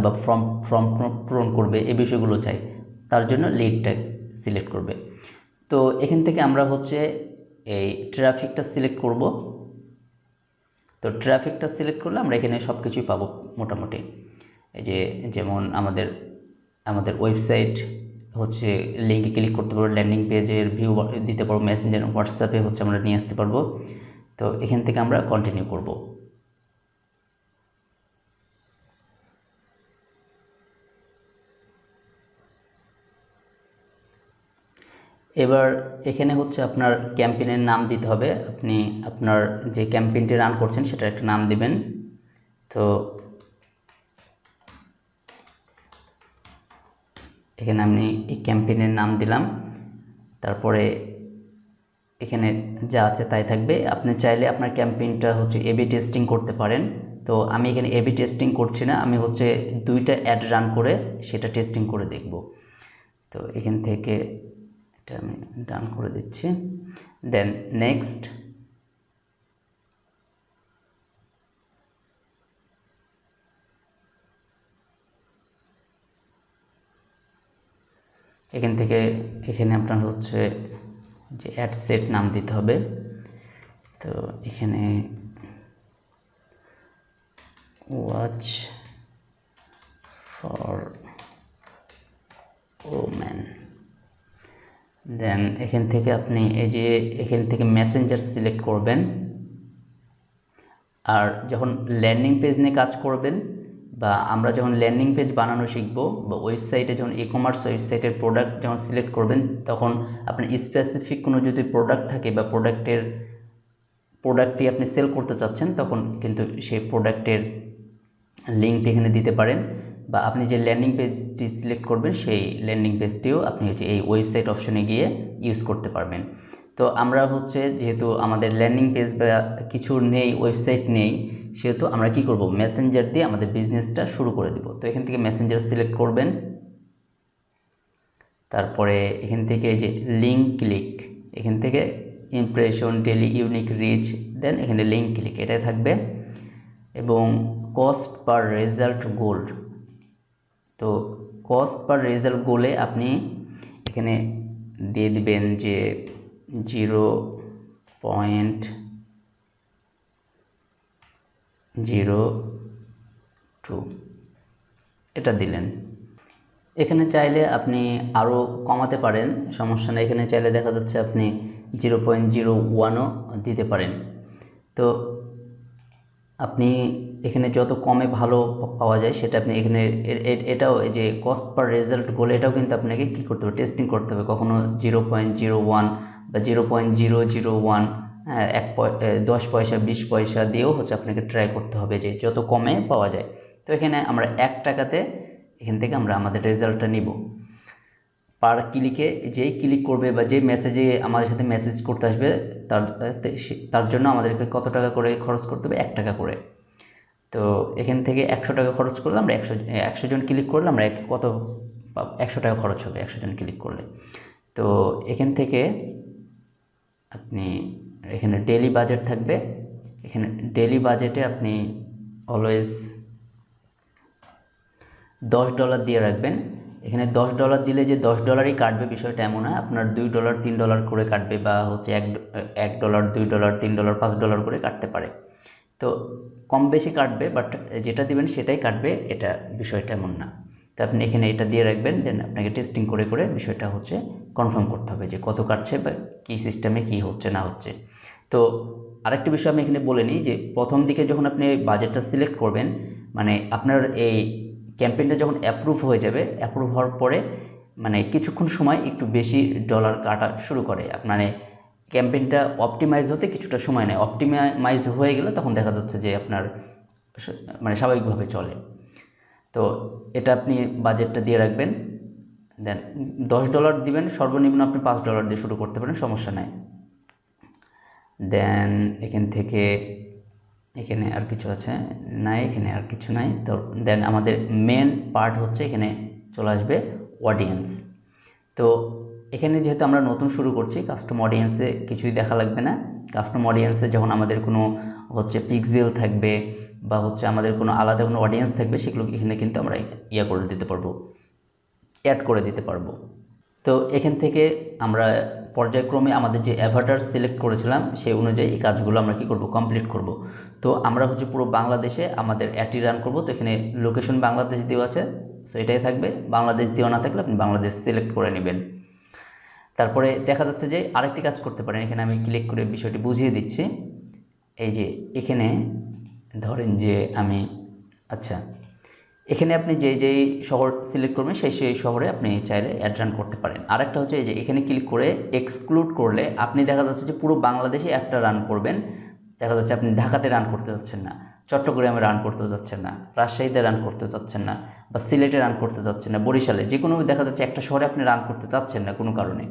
বা ফর্ম ফর্ম পূরণ করবে, এই বিষয়গুলো চাই, তার জন্য লিডটা সিলেক্ট করবে। তো এখান থেকে আমরা হচ্ছে এই ট্রাফিকটা সিলেক্ট করব। তো ট্রাফিকটা সিলেক্ট করলে আমরা এখানে সব কিছুই পাবো মোটামুটি। এই যে যেমন আমাদের ওয়েবসাইট হচ্ছে লিঙ্কে ক্লিক করতে পারবো, ল্যান্ডিং পেজের ভিউ দিতে পারবো, মেসেঞ্জার, হোয়াটসঅ্যাপে হচ্ছে আমরা নিয়ে আসতে পারবো। তো এখান থেকে আমরা কন্টিনিউ করব। এবার এখানে হচ্ছে আপনার ক্যাম্পেইনের নাম দিতে হবে। আপনি আপনার যে ক্যাম্পেইনটি রান করছেন সেটার একটা নাম দিবেন। তো এখানে আমি এই ক্যাম্পেইনের নাম দিলাম, তারপরে এখানে যা আছে তাই থাকবে। আপনি চাইলে আপনার ক্যাম্পেইনটা হচ্ছে এবি টেস্টিং করতে পারেন। তো আমি এখানে এবি টেস্টিং করছি না, আমি হচ্ছে 2টা অ্যাড রান করে সেটা টেস্টিং করে দেখব। তো এখান থেকে এটা আমি ডান করে দিচ্ছি, দেন নেক্সট। এখান থেকে এখানে আপনার হচ্ছে যে অ্যাড সেট নাম দিতে হবে। তো এখানে ওয়াচ ফর ওমেন, দেন এখান থেকে আপনি এই যে এখান থেকে মেসেঞ্জার সিলেক্ট করবেন। আর যখন ল্যান্ডিং পেজ নিয়ে কাজ করবেন, বা আমরা যখন ল্যান্ডিং পেজ বানানো শিখব, বা ওয়েবসাইটে যখন ই কমার্স ওয়েবসাইটের প্রোডাক্ট যখন সিলেক্ট করবেন, তখন আপনার স্পেসিফিক কোনো যদি প্রোডাক্ট থাকে বা প্রোডাক্টটি আপনি সেল করতে চাচ্ছেন, তখন কিন্তু সেই প্রোডাক্টের লিঙ্কটি এখানে দিতে পারেন। বা আপনি যে ল্যান্ডিং পেজটি সিলেক্ট করবেন সেই ল্যান্ডিং পেজটিও আপনি হচ্ছে এই ওয়েবসাইট অপশনে গিয়ে ইউজ করতে পারবেন। তো আমরা হচ্ছে যেহেতু আমাদের ল্যান্ডিং পেজ বা কিছু নেই, ওয়েবসাইট নেই, সেহেতু আমরা কি করব, মেসেঞ্জার দিয়ে আমাদের বিজনেসটা শুরু করে দিব। তো এখান থেকে মেসেঞ্জার সিলেক্ট করবেন, তারপরে এখান থেকে যে লিঙ্ক ক্লিক, এখান থেকে ইমপ্রেশন, ডেলি ইউনিক রিচ, দেন এখানে লিঙ্ক ক্লিক এটাই থাকবে, এবং কস্ট পার রেজাল্ট গোল। তো কস্ট পার রেজাল্ট গোলে আপনি এখানে দিয়ে দিবেন যে 0.02 এটা দিলেন। এখানে চাইলে আপনি আরও কমাতে পারেন, সমস্যা নেই। এখানে চাইলে দেখা যাচ্ছে আপনি 0.01ও দিতে পারেন। তো আপনি এখানে যত কমে ভালো পাওয়া যায় সেটা আপনি এখানে এটাও এই যে কস্ট পার রেজাল্ট গোল, এটাও কিন্তু আপনাকে কী করতে হবে, টেস্টিং করতে হবে। কখনো 0.01 বা 0.001, 10 পয়সা 20 পয়সা দিয়েও হচ্ছে আপনাকে ট্রাই করতে হবে যে যত কমে পাওয়া যায়। তো এখানে আমরা 1 টাকাতে এখান থেকে আমরা আমাদের রেজাল্টটা নিব। পার ক্লিকে যেই ক্লিক করবে বা যে মেসেজে আমাদের সাথে মেসেজ করতে আসবে, তার জন্য আমাদেরকে কত টাকা করে খরচ করতে হবে, 1 টাকা করে। তো এখান থেকে 100 টাকা খরচ করলে আমরা 100 জন ক্লিক করলে আমরা কত 100 টাকা খরচ হবে 100 জন ক্লিক করলে। তো এখান থেকে আপনি এখানে ডেইলি বাজেট থাকবে, এখানে ডেইলি বাজেটে আপনি অলওয়েজ $10 দিয়ে রাখবেন। এখানে $10 দিলে যে $10ই কাটবে বিষয়টা এমন না, আপনার $2 $3 করে কাটবে, বা হচ্ছে $1 $2 $3 $5 করে কাটতে পারে। তো কম বেশি কাটবে, বাট যেটা দিবেন সেটাই কাটবে, এটা বিষয়টা এমন না। তো আপনি এখানে এটা দিয়ে রাখবেন, দেন আপনাকে টেস্টিং করে করে বিষয়টা হচ্ছে কনফার্ম করতে হবে যে কত কাটছে বা কী সিস্টেমে কী হচ্ছে না হচ্ছে। তো আরেকটা বিষয় আমি এখানে বলে নিই যে প্রথম দিকে যখন আপনি বাজেটটা সিলেক্ট করবেন, মানে আপনার এই ক্যাম্পেইনটা যখন অ্যাপ্রুভ হয়ে যাবে, অ্যাপ্রুভ হওয়ার পরে মানে কিছুক্ষণ সময় একটু বেশি ডলার কাটা শুরু করে। মানে ক্যাম্পেইনটা অপটিমাইজ হতে কিছুটা সময় নেয়, অপটিমাইজ হয়ে গেলে তখন দেখা যাচ্ছে যে আপনার মানে স্বাভাবিকভাবে চলে। তো এটা আপনি বাজেটটা দিয়ে রাখবেন, দেন $10 দিবেন, সর্বনিম্ন আপনি $5 দিয়ে শুরু করতে পারেন, সমস্যা নাই। দেন এখান থেকে এখানে আর কিছু আছে নাই, এখানে আর কিছু নাই। তো দেন আমাদের মেন পার্ট হচ্ছে এখানে চলে আসবে অডিয়েন্স। তো এখানে যেহেতু আমরা নতুন শুরু করছি, কাস্টম অডিয়েন্সে কিছুই দেখা লাগবে না। কাস্টম অডিয়েন্সে যখন আমাদের কোনো পিক্সেল থাকবে বা আমাদের কোনো আলাদা কোনো অডিয়েন্স থাকবে, সেগুলো এখানে কিন্তু আমরা করে দিতে পারবো, অ্যাড করে দিতে পারবো। তো এখান থেকে আমরা পর্যায়ক্রমে আমাদের যে অ্যাভাটার সিলেক্ট করেছিলাম সেই অনুযায়ী এই কাজগুলো আমরা কি করব, কমপ্লিট করব। তো আমরা পুরো বাংলাদেশে আমাদের অ্যাডটি রান করব। তো এখানে লোকেশন বাংলাদেশ দেওয়া আছে, সো এটাই থাকবে। বাংলাদেশ দেওয়া না থাকলে আপনি বাংলাদেশ সিলেক্ট করে নেবেন। তারপরে দেখা যাচ্ছে যে আরেকটি কাজ করতে পারেন, এখানে আমি ক্লিক করে বিষয়টি বুঝিয়ে দিচ্ছি। এই যে এখানে ধরেন যে আমি এখানে আপনি যেই শহর সিলেক্ট করবেন সেই শহরে আপনি চাইলে অ্যাড রান করতে পারেন। আরেকটা এই যে এখানে ক্লিক করে এক্সক্লুড করলে আপনি দেখা যাচ্ছে যে পুরো বাংলাদেশে একটা রান করবেন। দেখা যাচ্ছে আপনি ঢাকাতে রান করতে যাচ্ছেন না, চট্টগ্রামে রান করতে যাচ্ছেন না, রাজশাহীতে রান করতে যাচ্ছেন না, বা সিলেটে রান করতে যাচ্ছেন না, বরিশালে যে কোনো দেখা যাচ্ছে একটা শহরে আপনি রান করতে চাচ্ছেন না কোনো কারণে,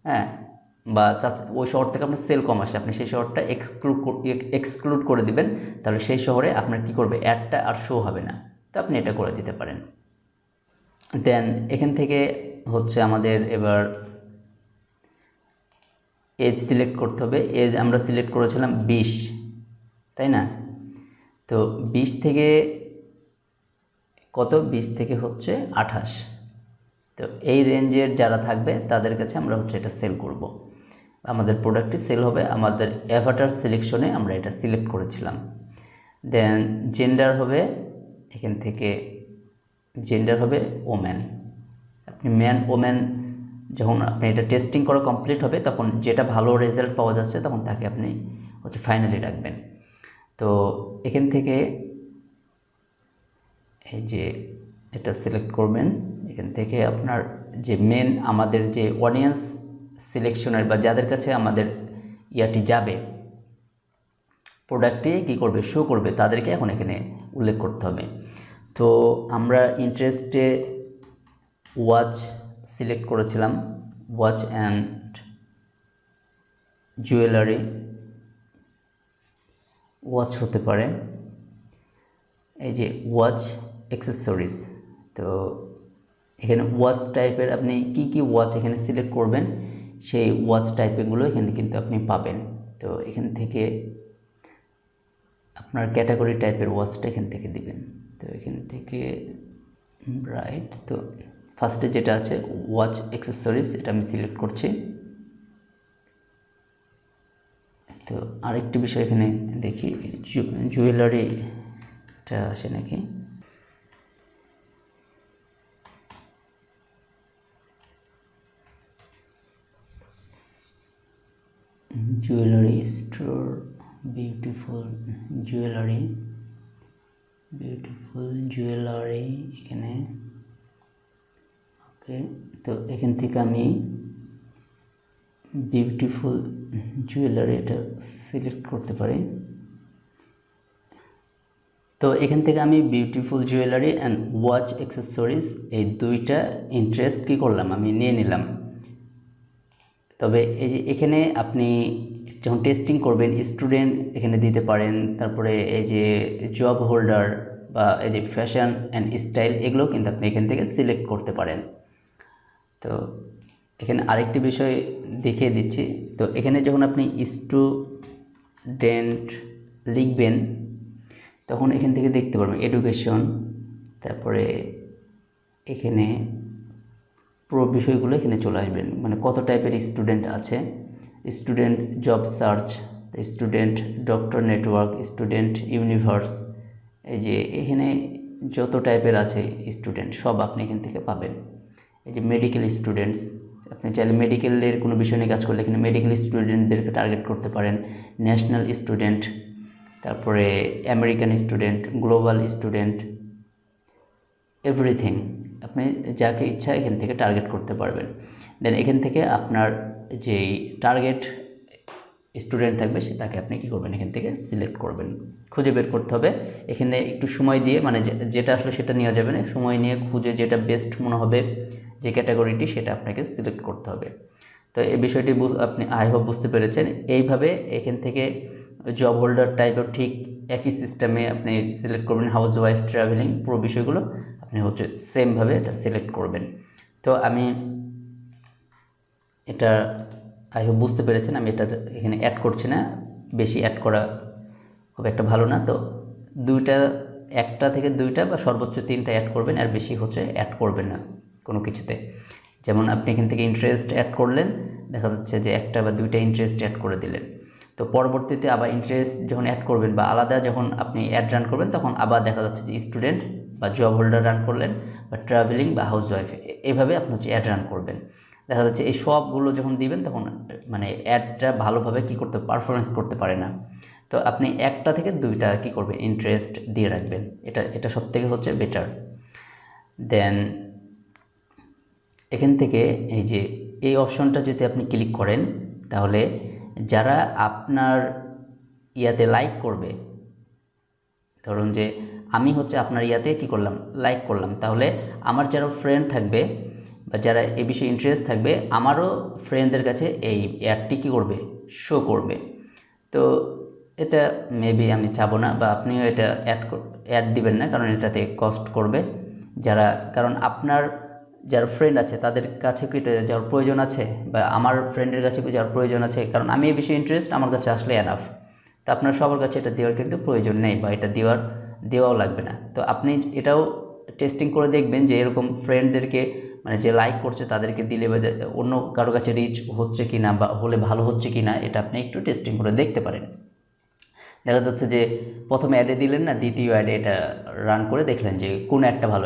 হ্যাঁ, বা ওই শহর থেকে আপনার সেল কম আসে, আপনি সেই শহরটা এক্সক্লুড করে দিবেন। তাহলে সেই শহরে আপনার কি করবে, অ্যাডটা আর শো হবে না। তো আপনি এটা করে দিতে পারেন। দেন এখান থেকে আমাদের এবার এজ সিলেক্ট করতে হবে। এজ আমরা সিলেক্ট করেছিলাম 20, তাই না? তো 20 থেকে কত, 20 থেকে 28। তো এই রেঞ্জের যারা থাকবে তাদের কাছে আমরা এটা সেল করব। আমাদের প্রোডাক্টটি সেল হবে। আমাদের অ্যাভাটার সিলেকশনে আমরা এটা সিলেক্ট করেছিলাম। দেন জেন্ডার হবে, এখান থেকে জেন্ডার হবে ওম্যান। আপনি ম্যান ওম্যান যখন আপনি এটা টেস্টিং করা কমপ্লিট হবে, তখন যেটা ভালো রেজাল্ট পাওয়া যাচ্ছে তখন তাকে আপনি ফাইনালি রাখবেন। তো এখান থেকে এই যে এটা সিলেক্ট করবেন। এখান থেকে আপনার যে মেন আমাদের যে অডিয়েন্স সিলেকশনের বা যাদের কাছে আমাদের ইয়াটি যাবে, প্রোডাক্টটি কী করবে, শো করবে, তাদেরকে এখন এখানে উল্লেখ করতে হবে। তো আমরা ইন্টারেস্টে ওয়াচ সিলেক্ট করেছিলাম, ওয়াচ অ্যান্ড জুয়েলারি, ওয়াচ হতে পারে, এই যে ওয়াচ অ্যাক্সেসরিজ। তো এখানে ওয়াচ টাইপের আপনি কি ওয়াচ এখানে সিলেক্ট করবেন, সেই ওয়াচ টাইপেরগুলো এখানে কিন্তু আপনি পাবেন। তো এখান থেকে আপনার ক্যাটাগরি টাইপের ওয়াচটা এখান থেকে দিবেন। তো এখান থেকে রাইট, তো ফার্স্টে যেটা আছে ওয়াচ অ্যাক্সেসরিজ, এটা আমি সিলেক্ট করছি। তো আরেকটি বিষয় এখানে দেখি, জুয়েলারিটা আসে নাকি। জুয়েলারি স্টোর, বিউটিফুল জুয়েলারি এখানে ওকে। তো এখান থেকে আমি বিউটিফুল জুয়েলারি এটা সিলেক্ট করতে পারি। তো এখান থেকে আমি beautiful jewellery and watch accessories এই দুইটা ইন্টারেস্ট কী করলাম, আমি নিয়ে নিলাম। তবে এই যে এখানে আপনি যখন টেস্টিং করবেন, স্টুডেন্ট এখানে দিতে পারেন, তারপরে এই যে জব হোল্ডার বা এই যে ফ্যাশন অ্যান্ড স্টাইল, এগুলো কিন্তু আপনি এখান থেকে সিলেক্ট করতে পারেন। তো এখানে আরেকটি বিষয় দেখিয়ে দিচ্ছি। তো এখানে যখন আপনি স্টুডেন্ট লিখবেন, তখন এখান থেকে দেখতে পারবেন এডুকেশন, তারপরে এখানে পুরো বিষয়গুলো এখানে চলে আসবেন, মানে কত টাইপের স্টুডেন্ট আছে, student job search, student doctor network, student universe, এই যে এখানে যত টাইপের আছে স্টুডেন্ট সব আপনি এখান থেকে পাবেন। এই যে মেডিকেল স্টুডেন্টস, আপনি চাইলে মেডিকেলের কোনো বিষয় নিয়ে কাজ করলে এখানে মেডিকেল স্টুডেন্টদেরকে টার্গেট করতে পারেন। ন্যাশনাল স্টুডেন্ট, তারপরে American student, global student, everything আপনি যাকে ইচ্ছা এখান থেকে টার্গেট করতে পারবেন। দেন এখান থেকে আপনার যেই টার্গেট স্টুডেন্ট থাকবে তাকে আপনি কী করবেন, এখান থেকে সিলেক্ট করবেন, খুঁজে বের করতে হবে। এখানে একটু সময় দিয়ে, মানে যেটা আসলে সেটা নেওয়া যাবে না, সময় নিয়ে খুঁজে যেটা বেস্ট মনে হবে যে ক্যাটাগরিটি, সেটা আপনাকে সিলেক্ট করতে হবে। তো এই বিষয়টি আপনি আই হোপ বুঝতে পেরেছেন। এইভাবে এখান থেকে জব হোল্ডার টাইপের ঠিক একই সিস্টেমে আপনি সিলেক্ট করবেন, হাউস ওয়াইফ, ট্রাভেলিং, পুরো বিষয়গুলো আপনি হচ্ছে সেমভাবে এটা সিলেক্ট করবেন। তো আমি এটা আই হোপ বুঝতে পেরেছেন, আমি এটা এখানে অ্যাড করছি না, বেশি অ্যাড করা খুব একটা ভালো না। তো একটা থেকে দুইটা বা সর্বোচ্চ তিনটা অ্যাড করবেন, আর বেশি হচ্ছে অ্যাড করবেন না কোনো কিছুতে। যেমন আপনি এখান থেকে ইন্টারেস্ট অ্যাড করলেন, দেখা যাচ্ছে যে একটা বা দুইটা ইন্টারেস্ট অ্যাড করে দিলেন। তো পরবর্তীতে আবার ইন্টারেস্ট যখন অ্যাড করবেন বা আলাদা যখন আপনি অ্যাড রান করবেন, তখন আবার দেখা যাচ্ছে যে স্টুডেন্ট বা জব হোল্ডার রান করলেন বা ট্রাভেলিং বা হাউস ওয়াইফ, এভাবে আপনি হচ্ছে অ্যাড রান করবেন। দেখা যাচ্ছে এই সবগুলো যখন দিবেন তখন মানে অ্যাডটা ভালোভাবে কী করতে পারফরমেন্স করতে পারে না। তো আপনি একটা থেকে দুইটা কী করবেন, ইন্টারেস্ট দিয়ে রাখবেন, এটা সব থেকে হচ্ছে বেটার। দেন এখান থেকে এই যে এই অপশনটা যদি আপনি ক্লিক করেন, তাহলে যারা আপনার ইয়াতে লাইক করবে, ধরুন যে আমি হচ্ছে আপনার ইয়াতে কী করলাম, লাইক করলাম, তাহলে আমার যারা ফ্রেন্ড থাকবে বা যারা এই বিষয়ে ইন্টারেস্ট থাকবে, আমারও ফ্রেন্ডদের কাছে এই অ্যাডটি কী করবে, শো করবে। তো এটা মেবি আমি চাবো না, বা আপনিও এটা অ্যাড দিবেন না, কারণ এটাতে কস্ট করবে কারণ আপনার যারা ফ্রেন্ড আছে তাদের কাছে কি এটা যাওয়ার প্রয়োজন আছে, বা আমার ফ্রেন্ডের কাছে কি যাওয়ার প্রয়োজন আছে, কারণ আমি এই বিষয়ে ইন্টারেস্ট, আমার কাছে আসলে এনাফ। তো আপনার সবার কাছে এটা দেওয়ার কিন্তু প্রয়োজন নেই, বা এটা দেওয়াও লাগবে না। তো আপনি এটাও টেস্টিং করে দেখবেন যে এরকম ফ্রেন্ডদেরকে মানে যে লাইক করছে তাদেরকে দিলে বা অন্য কারো কাছে রিচ হচ্ছে কি না, বা হলে ভালো হচ্ছে কি না, এটা আপনি একটু টেস্টিং করে দেখতে পারেন। দেখা যাচ্ছে যে প্রথম অ্যাডে দিলেন না, দ্বিতীয় অ্যাডে এটা রান করে দেখলেন যে কোন একটা ভালো,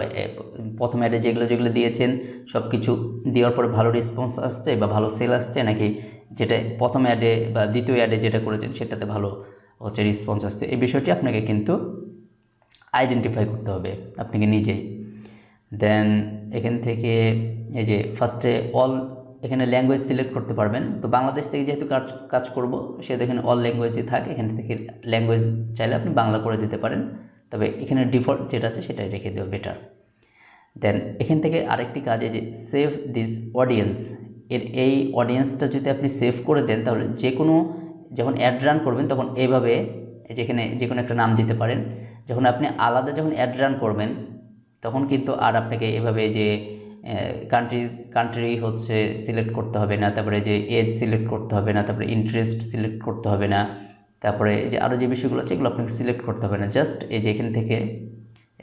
প্রথম অ্যাডে যেগুলো দিয়েছেন সব কিছু দেওয়ার পরে ভালো রেসপন্স আসছে বা ভালো সেল আসছে, নাকি যেটা প্রথম অ্যাডে বা দ্বিতীয় অ্যাডে যেটা করেছেন সেটাতে ভালো হচ্ছে রেসপন্স আসছে। এই বিষয়টি আপনাকে কিন্তু আইডেন্টিফাই করতে হবে আপনাকে নিজেই। দেন এখান থেকে এই যে ফার্স্টে এখানে ল্যাঙ্গুয়েজ সিলেক্ট করতে পারবেন। তো বাংলাদেশ থেকে যেহেতু কাজ করব, সেহেতু এখানে অল ল্যাঙ্গুয়েজই থাকে, এখান থেকে ল্যাঙ্গুয়েজ চাইলে আপনি বাংলা করে দিতে পারেন, তবে এখানে ডিফল্ট যেটা আছে সেটাই রেখে দেওয়া বেটার। দেন এখান থেকে আরেকটি কাজ, এই যে সেভ দিস অডিয়েন্স, এই অডিয়েন্সটা যদি আপনি সেভ করে দেন, তাহলে যখন অ্যাড রান করবেন তখন এইভাবে যেখানে যে কোনো একটা নাম দিতে পারেন। যখন আপনি আলাদা যখন অ্যাড রান করবেন, তখন কিন্তু আর আপনাকে এভাবে যে কান্ট্রি হচ্ছে সিলেক্ট করতে হবে না, তারপরে যে এজ সিলেক্ট করতে হবে না, তারপরে ইন্টারেস্ট সিলেক্ট করতে হবে না, তারপরে যে আরও যে বিষয়গুলো আছে এগুলো আপনাকে সিলেক্ট করতে হবে না। জাস্ট এই যে এখান থেকে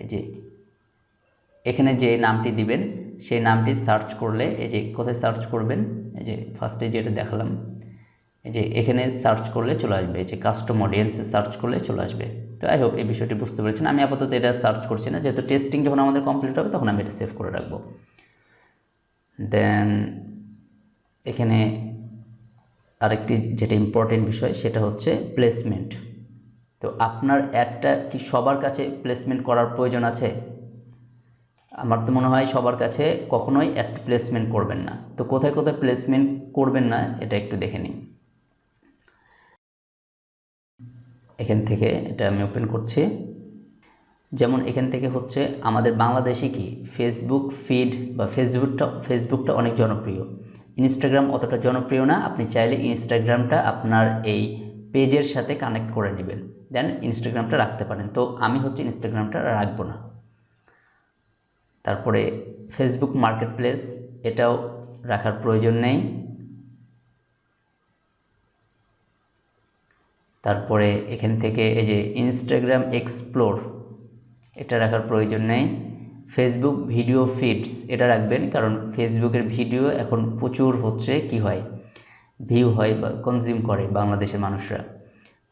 এই যে এখানে যে নামটি দিবেন সেই নামটি সার্চ করলে, এই যে কোথায় সার্চ করবেন, এই যে ফার্স্টে যেটা দেখালাম, এই যে এখানে সার্চ করলে চলে আসবে, এই যে কাস্টম অডিয়েন্সে সার্চ করলে চলে আসবে। তো আই হোপ এই বিষয়টি বুঝতে পেরেছেন। আমি আপাতত এটা সার্চ করছি না, যেহেতু টেস্টিং যখন আমাদের কমপ্লিট হবে তখন আমি এটা সেভ করে রাখবো। দেন এখানে আরেকটি যেটা ইম্পর্টেন্ট বিষয় সেটা হচ্ছে প্লেসমেন্ট। তো আপনার অ্যাডটা কি সবার কাছে প্লেসমেন্ট করার প্রয়োজন আছে? আমার তো মনে হয় সবার কাছে কখনোই অ্যাড প্লেসমেন্ট করবেন না। তো কোথায় কোথায় প্লেসমেন্ট করবেন না এটা একটু দেখে নিন। এখান থেকে এটা আমি ওপেন করছি। যেমন এখান থেকে হচ্ছে আমাদের বাংলাদেশে কি ফেসবুক ফিড বা ফেসবুকটা অনেক জনপ্রিয়, ইনস্টাগ্রাম অতটা জনপ্রিয় না। আপনি চাইলে ইনস্টাগ্রামটা আপনার এই পেজের সাথে কানেক্ট করে নেবেন, দেন ইনস্টাগ্রামটা রাখতে পারেন। তো আমি হচ্ছে ইনস্টাগ্রামটা রাখবো না। তারপরে ফেসবুক মার্কেট প্লেস, এটাও রাখার প্রয়োজন নেই। তারপরে এখান থেকে এই যে ইনস্টাগ্রাম এক্সপ্লোর, এটা রাখার প্রয়োজন নেই। ফেসবুক ভিডিও ফিডস, এটা রাখবেন, কারণ ফেসবুকের ভিডিও এখন প্রচুর হচ্ছে কি হয়, ভিউ হয় বা কনজিউম করে বাংলাদেশের মানুষরা।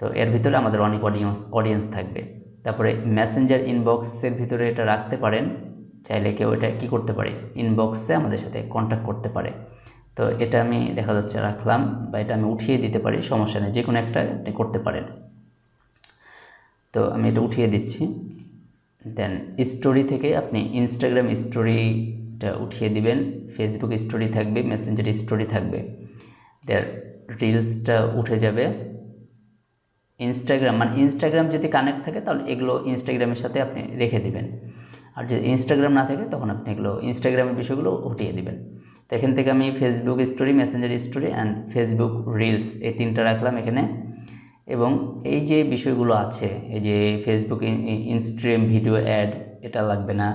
তো এর ভিতরে আমাদের অনেক অডিয়েন্স থাকবে। তারপরে মেসেঞ্জার ইনবক্সের ভিতরে এটা রাখতে পারেন, চাইলে কেউ এটা কী করতে পারে, ইনবক্সে আমাদের সাথে কন্ট্যাক্ট করতে পারে। তো এটা আমি দেখা যাচ্ছে রাখলাম, বা এটা আমি উঠিয়ে দিতে পারি, সমস্যা নেই, যে কোনো একটা আপনি করতে পারেন। তো আমি এটা উঠিয়ে দিচ্ছি। দেন স্টোরি থেকে আপনি ইনস্টাগ্রাম স্টোরিটা উঠিয়ে দিবেন, ফেসবুক স্টোরি থাকবে, মেসেঞ্জার স্টোরি থাকবে, দেন রিলসটা উঠে যাবে। ইনস্টাগ্রাম যদি কানেক্ট থাকে তাহলে এগুলো ইনস্টাগ্রামের সাথে আপনি রেখে দিবেন, আর যদি ইনস্টাগ্রাম না থাকে তখন আপনি এগুলো ইনস্টাগ্রামের বিষয়গুলো উঠিয়ে দিবেন। তো এখান থেকে আমি Facebook story, Messenger story and Facebook reels এই তিনটা রাখলাম এখানে। এবং এই যে বিষয়গুলো আছে, এই যে ফেসবুক ইনস্ট্রিম ভিডিও অ্যাড, এটা লাগবে না।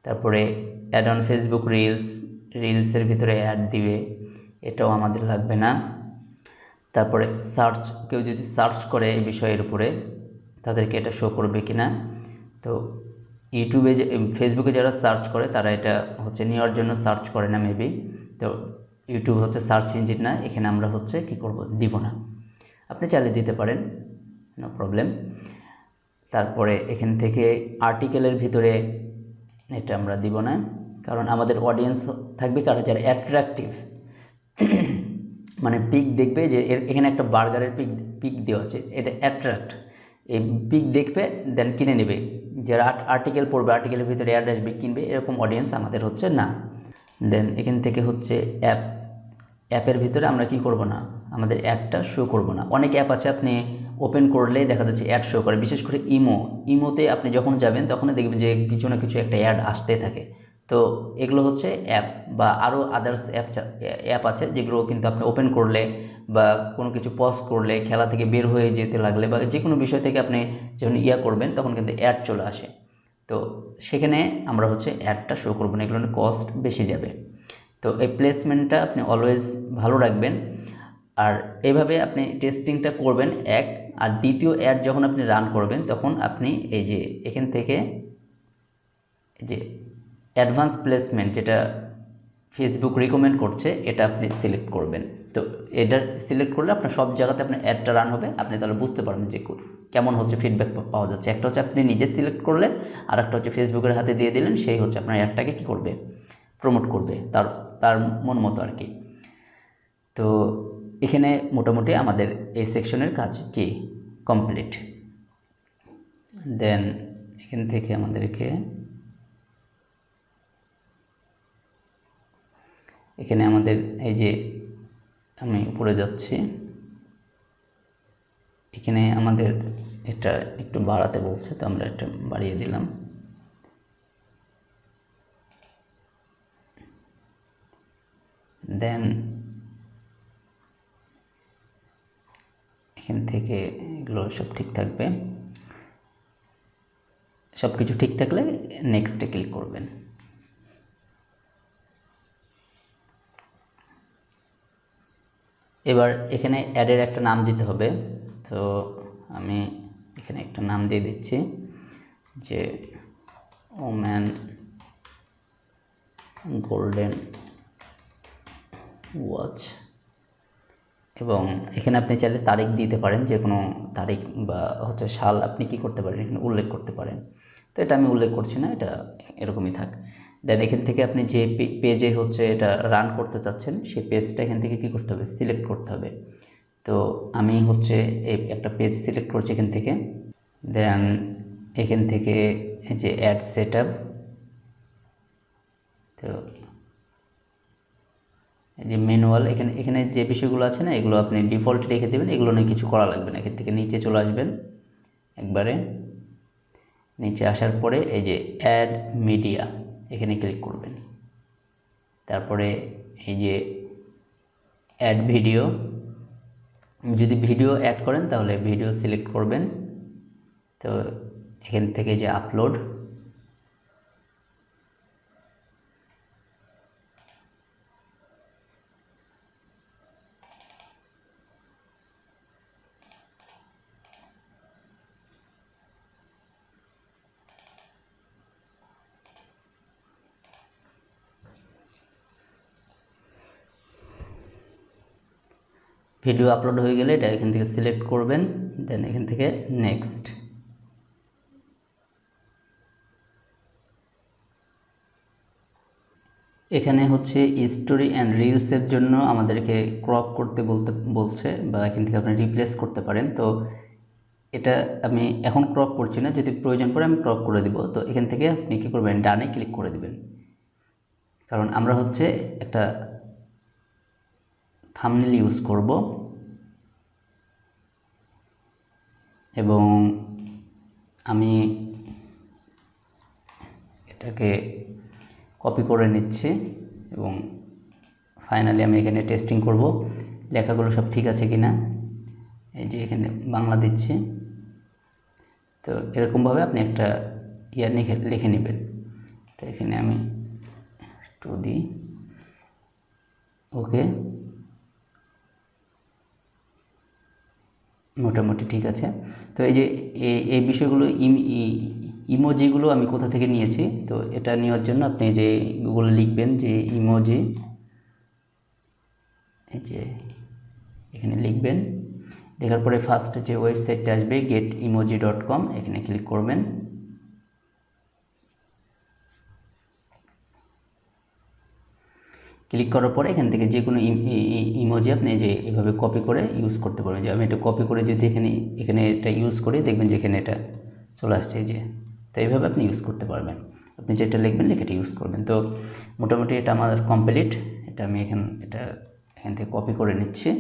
তারপরে অ্যাড অন ফেসবুক রিলসের ভিতরে অ্যাড দিবে, এটাও আমাদের লাগবে না। তারপরে কেউ যদি সার্চ করে এই বিষয়ের উপরে তাদেরকে এটা শো করবে কিনা। তো ইউটিউবে ফেসবুকে যারা সার্চ করে তারা এটা হচ্ছে নেওয়ার জন্য সার্চ করে না মেবি। তো ইউটিউব হচ্ছে সার্চ ইঞ্জিন না, এখানে আমরা হচ্ছে কি করব, দিব না। আপনি চালিয়ে দিতে পারেন, নো প্রবলেম। তারপরে এখান থেকে আর্টিকেলের ভিতরে এটা আমরা দিব না, কারণ আমাদের অডিয়েন্স থাকবে কারা, যারা অ্যাট্রাকটিভ, মানে পিক দেখবে যে এখানে একটা বার্গারের পিক দেওয়া আছে, এটা অ্যাট্রাক্ট, এই পিক দেখবে দেন কিনে নেবে। যারা আর্টিকেল পড়বে, আর্টিকেলের ভিতরে অ্যাড আসবে, কিনবে, এরকম অডিয়েন্স আমাদের হচ্ছে না। দেন এখান থেকে হচ্ছে অ্যাপের ভিতরে আমরা কি করব না, আমাদের অ্যাডটা শো করব না। অনেক অ্যাপ আছে আপনি ওপেন করলেই দেখা যাচ্ছে অ্যাড শো করে, বিশেষ করে ইমোতে আপনি যখন যাবেন তখনই দেখবেন যে কিছু না কিছু একটা অ্যাড আসতে থাকে। তো এগুলো হচ্ছে অ্যাপ, বা আরও আদার্স অ্যাপ আছে যেগুলো কিন্তু আপনি ওপেন করলে বা কোনো কিছু পজ করলে, খেলা থেকে বের হয়ে যেতে লাগলে বা যে কোনো বিষয় থেকে আপনি যখন করবেন তখন কিন্তু অ্যাড চলে আসে। তো সেখানে আমরা হচ্ছে অ্যাডটা শো করবো না, এগুলো কস্ট বেশি যাবে। তো এই প্লেসমেন্টটা আপনি অলওয়েজ ভালো রাখবেন। আর এইভাবে আপনি টেস্টিংটা করবেন এক। আর দ্বিতীয় অ্যাড যখন আপনি রান করবেন তখন আপনি এই যে এখান থেকে এই যে অ্যাডভান্স প্লেসমেন্ট যেটা ফেসবুক রিকমেন্ড করছে এটা আপনি সিলেক্ট করবেন। তো এটা সিলেক্ট করলে আপনার সব জায়গাতে আপনার অ্যাডটা রান হবে, আপনি তাহলে বুঝতে পারবেন যে কেমন হচ্ছে ফিডব্যাক পাওয়া যাচ্ছে। একটা হচ্ছে আপনি নিজে সিলেক্ট করলেন, আর একটা হচ্ছে ফেসবুকের হাতে দিয়ে দিলেন, সেই হচ্ছে আপনার অ্যাডটাকে কী করবে, প্রমোট করবে তার মন মতো আর কি। তো এখানে মোটামুটি আমাদের এই সেকশনের কাজ কি কমপ্লিট। দেন এখান থেকে আমাদেরকে এখানে আমাদের এই যে আমি উপরে যাচ্ছি, এখানে আমাদের এটা একটু বাড়াতে বলছে, তো আমরা এটা বাড়িয়ে দিলাম। দেন এখান থেকে এগুলো সব ঠিক থাকবে, সব কিছু ঠিক থাকলে নেক্সটে ক্লিক করবেন। এবার এখানে অ্যাডের একটা নাম দিতে হবে। তো আমি এখানে একটা নাম দিয়ে দিচ্ছি যে ওম্যান গোল্ডেন ওয়াচ, এবং এখানে আপনি চাইলে তারিখ দিতে পারেন, যে কোনো তারিখ বা হচ্ছে সাল আপনি কি করতে পারেন, এখানে উল্লেখ করতে পারেন। তো এটা আমি উল্লেখ করছি না, এটা এরকমই থাক। দেন এখান থেকে আপনি যে পেজে হচ্ছে এটা রান করতে চাচ্ছেন সেই পেজটা এখান থেকে কি করতে হবে, সিলেক্ট করতে হবে। তো আমি হচ্ছে এই একটা পেজ সিলেক্ট করছি এখান থেকে। দেন এখান থেকে এই যে অ্যাড সেটআপ, তো এই যে ম্যানুয়াল, এখানে যে বিষয়গুলো আছে না এগুলো আপনি ডিফল্ট রেখে দেবেন, এগুলো নিয়ে কিছু করা লাগবে না। এখান থেকে নিচে চলে আসবেন, একবারে নিচে আসার পরে এই যে অ্যাড মিডিয়া এখানে ক্লিক করবেন। তারপরে এই যে অ্যাড ভিডিও, যদি ভিডিও অ্যাড করেন তাহলে ভিডিও সিলেক্ট করবেন। তো এখান থেকে যে আপলোড, ভিডিও আপলোড হয়ে গেলে এটা এখান থেকে সিলেক্ট করবেন। দেন এখান থেকে নেক্সট। এখানে হচ্ছে স্টোরি অ্যান্ড রিলসের জন্য আমাদেরকে ক্রপ করতে বলছে, বা এখান থেকে আপনি রিপ্লেস করতে পারেন। তো এটা আমি এখন ক্রপ করছি না, যদি প্রয়োজন পড়ে আমি ক্রপ করে দিব। তো এখান থেকে আপনি কী করবেন, ডানে ক্লিক করে দিবেন, কারণ আমরা হচ্ছে একটা থাম্বনেল ইউজ করব এবং আমি এটাকে কপি করে নিচ্ছি এবং ফাইনালি আমি এখানে টেস্টিং করব লেখাগুলো সব ঠিক আছে কি না। এই যে এখানে বাংলা দিচ্ছি। তো এরকমভাবে আপনি একটা লিখে নেবেন। তো এখানে আমি 2 দিই, ওকে, মোটামুটি ঠিক আছে। তো এই যে এই বিষয়গুলো ইমোজিগুলো আমি কোথা থেকে নিয়েছি, তো এটা নেওয়ার জন্য আপনি যে গুগলে লিখবেন যে ইমোজি, এই যে এখানে লিখবেন, লেখার পরে ফার্স্ট যে ওয়েবসাইটটা আসবে getemoji.com, এখানে ক্লিক করবেন। ক্লিক করার পরে এখান থেকে যে কোনো ইমোজি আপনি যে এভাবে কপি করে ইউজ করতে পারবেন। যে আমি এটা কপি করে যদি এখানে এটা ইউজ করি, দেখবেন যে এখানে এটা চলে আসছে যে, তো এইভাবে আপনি ইউজ করতে পারবেন। আপনি যেটা লিখবেন লিখে এটা ইউজ করবেন। তো মোটামুটি এটা আমার কমপ্লিট। এটা আমি এখান থেকে কপি করে নিচ্ছি,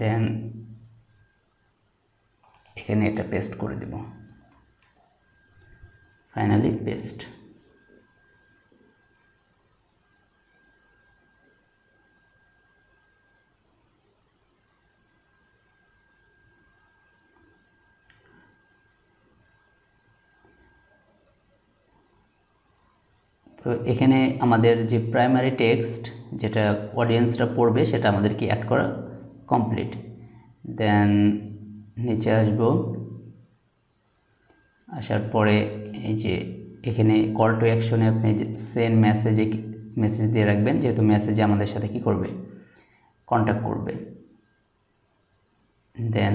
দেন এখানে এটা পেস্ট করে দেব, ফাইনালি পেস্ট। তো এখানে আমাদের যে প্রাইমারি টেক্সট যেটা অডিয়েন্সরা পড়বে সেটা আমাদেরকে অ্যাড করা কমপ্লিট। দেন নিচে আসবো, আসার পরে এই যে এখানে কল টু অ্যাকশনে আপনি যে সেন্ড মেসেজ দিয়ে রাখবেন, যেহেতু মেসেজে আমাদের সাথে কি করবে, কন্ট্যাক্ট করবে। দেন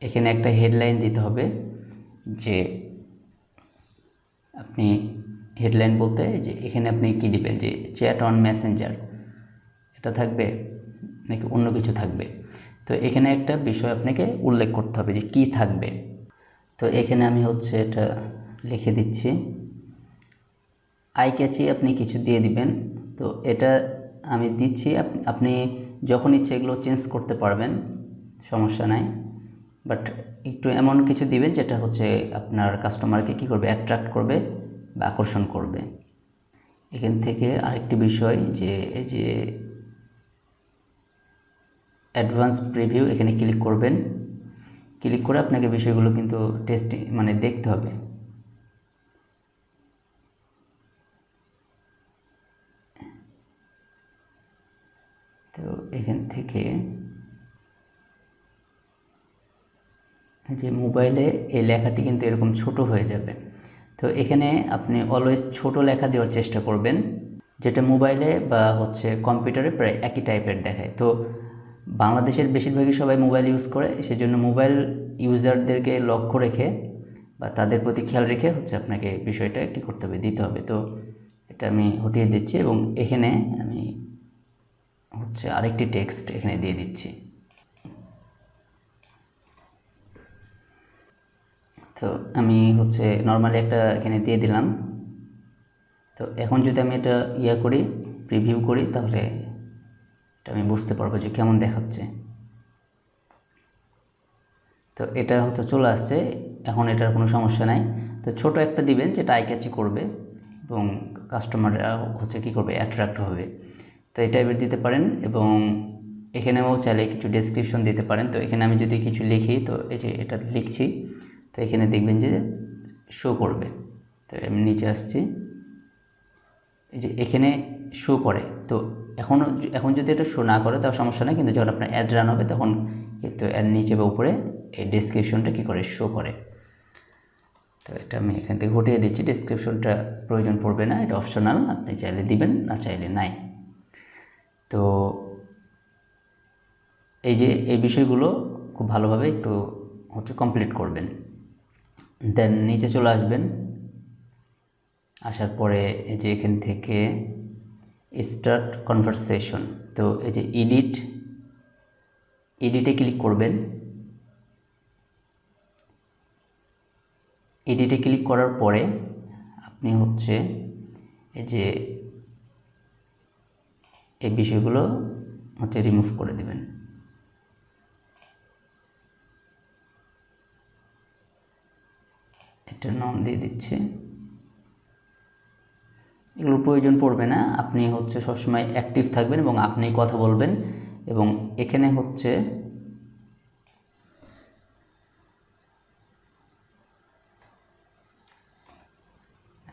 এখানে একটা হেডলাইন দিতে হবে, যে আপনি হেডলাইন বলতে যে এখানে আপনি কি দিবেন, যে চ্যাট অন মেসেঞ্জার এটা থাকবে নাকি অন্য কিছু থাকবে। তো এখানে একটা বিষয় আপনাকে উল্লেখ করতে হবে যে কি থাকবে। তো এখানে আমি এটা লিখে দিচ্ছি, আই ক্যাচি আপনি কিছু দিয়ে দিবেন। তো এটা আমি দিচ্ছি, আপনি যখন ইচ্ছে এগুলো চেঞ্জ করতে পারবেন, সমস্যা নাই। বাট একটু এমন কিছু দিবেন যেটা আপনার কাস্টমারকে কি করবে, অ্যাট্রাক্ট করবে বা আকর্ষণ করবে। এখান থেকে আরেকটি বিষয় যে এই যে অ্যাডভান্স প্রিভিউ, এখানে ক্লিক করবেন। ক্লিক করে আপনাকে বিষয়গুলো কিন্তু টেস্টিং মানে দেখতে হবে। তো এখান থেকে যে মোবাইলে এই লেখাটি কিন্তু এরকম ছোট হয়ে যাবে। তো এখানে আপনি অলওয়েজ ছোট লেখা দেওয়ার চেষ্টা করবেন, যেটা মোবাইলে বা কম্পিউটারে প্রায় একই টাইপের দেখায়। তো বাংলাদেশের বেশিরভাগই সবাই মোবাইল ইউজ করে, সেজন্য মোবাইল ইউজারদেরকে লক্ষ্য রেখে বা তাদের প্রতি খেয়াল রেখে আপনাকে বিষয়টা কী করতে হবে, দিতে হবে। তো এটা আমি হটিয়ে দিচ্ছি এবং এখানে আমি আরেকটি টেক্সট এখানে দিয়ে দিচ্ছি। তো আমি নর্মালি একটা এখানে দিয়ে দিলাম। তো এখন যদি আমি এটা করি, প্রিভিউ করি, তাহলে এটা আমি বুঝতে পারবো যে কেমন দেখাচ্ছে। তো এটা চলে আসছে, এখন এটার কোনো সমস্যা নাই। তো ছোট একটা দিবেন যেটা আই ক্যাচি করবে এবং কাস্টমাররা কী করবে, অ্যাট্রাক্ট হবে। তো এটা এবার দিতে পারেন এবং এখানেও চাইলে কিছু ডেসক্রিপশন দিতে পারেন। তো এখানে আমি যদি কিছু লিখি, তো এই যে এটা লিখছি, তো এখানে দেখবেন যে শো করবে। তো আমি নিচে আসছি, এই যে এখানে শো করে। তো এখন যদি এটা শো না করে তাও সমস্যা নেই, কিন্তু যখন আপনার অ্যাড রান হবে তখন কিন্তু এর নিচে বা উপরে এই ডেসক্রিপশনটা কী করে, শো করে। তো এটা আমি এখান থেকে হটিয়ে দিচ্ছি, ডেসক্রিপশনটা প্রয়োজন পড়বে না, এটা অপশনাল, আপনি চাইলে দিবেন, না চাইলে নাই। তো এই যে এই বিষয়গুলো খুব ভালোভাবে একটু কমপ্লিট করবেন। দেন নিচে চলে আসবেন, আসার পরে এই যে এখান থেকে স্টার্ট কনভারসেশন, তো এই যে এডিটে ক্লিক করবেন। এডিটে ক্লিক করার পরে আপনি এই যে এই বিষয়গুলো রিমুভ করে দেবেন। এটা নাম দিয়ে দিচ্ছে, এগুলোর প্রয়োজন পড়বে না। আপনি সবসময় অ্যাক্টিভ থাকবেন এবং আপনি কথা বলবেন। এবং এখানে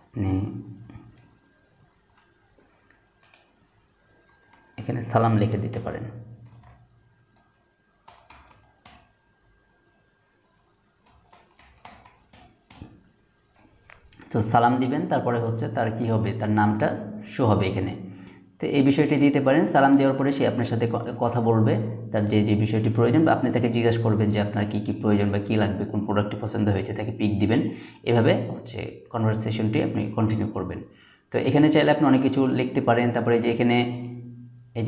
আপনি এখানে সালাম লিখে দিতে পারেন। তো সালাম দিবেন, তারপরে হচ্ছে তার কি হবে, তার নামটা শো হবে এখানে। তো এই বিষয়টি দিতে পারেন। সালাম দেওয়ার পরে সে আপনার সাথে কথা বলবে, তার যে যে বিষয়টি প্রয়োজন, বা আপনি তাকে জিজ্ঞাসা করবেন যে আপনার কী কী প্রয়োজন বা কী লাগবে, কোন প্রোডাক্টটি পছন্দ হয়েছে, তাকে পিক দিবেন। এভাবে হচ্ছে কনভারসেশনটি আপনি কন্টিনিউ করবেন। তো এখানে চাইলে আপনি অনেক কিছু লিখতে পারেন। তারপরে যে এখানে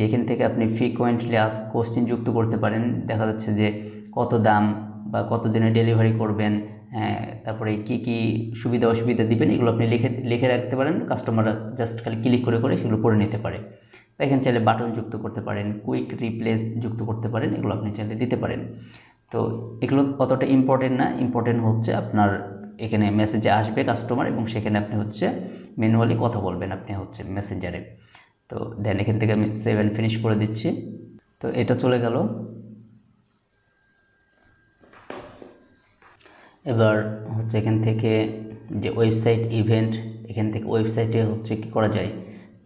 এখান থেকে আপনি ফ্রিকোয়েন্টলি আস্ক কোশ্চেন যুক্ত করতে পারেন। দেখা যাচ্ছে যে কত দাম বা কত দিনে ডেলিভারি করবেন, তারপরে কি কি সুবিধা অসুবিধা দিবেন, এগুলো আপনি লিখে রাখতে পারেন। কাস্টমাররা জাস্ট খালি ক্লিক করে করে সেগুলো পড়ে নিতে পারে। এখানে চাইলে বাটন যুক্ত করতে পারেন, কুইক রিপ্লেস যুক্ত করতে পারেন, এগুলো আপনি চাইলে দিতে পারেন। তো এগুলো অতটা ইম্পর্টেন্ট না, ইম্পর্টেন্ট হচ্ছে আপনার এখানে মেসেজে আসবে কাস্টমার, এবং সেখানে আপনি হচ্ছে ম্যানুয়ালি কথা বলবেন আপনি হচ্ছে মেসেঞ্জারে। তো দেন এখান থেকে আমি সেভ অ্যান্ড ফিনিশ করে দিচ্ছি। তো এটা চলে গেল। এবার হচ্ছে এখান থেকে যে ওয়েবসাইট ইভেন্ট, এখান থেকে ওয়েবসাইটে হচ্ছে কি করা যায়,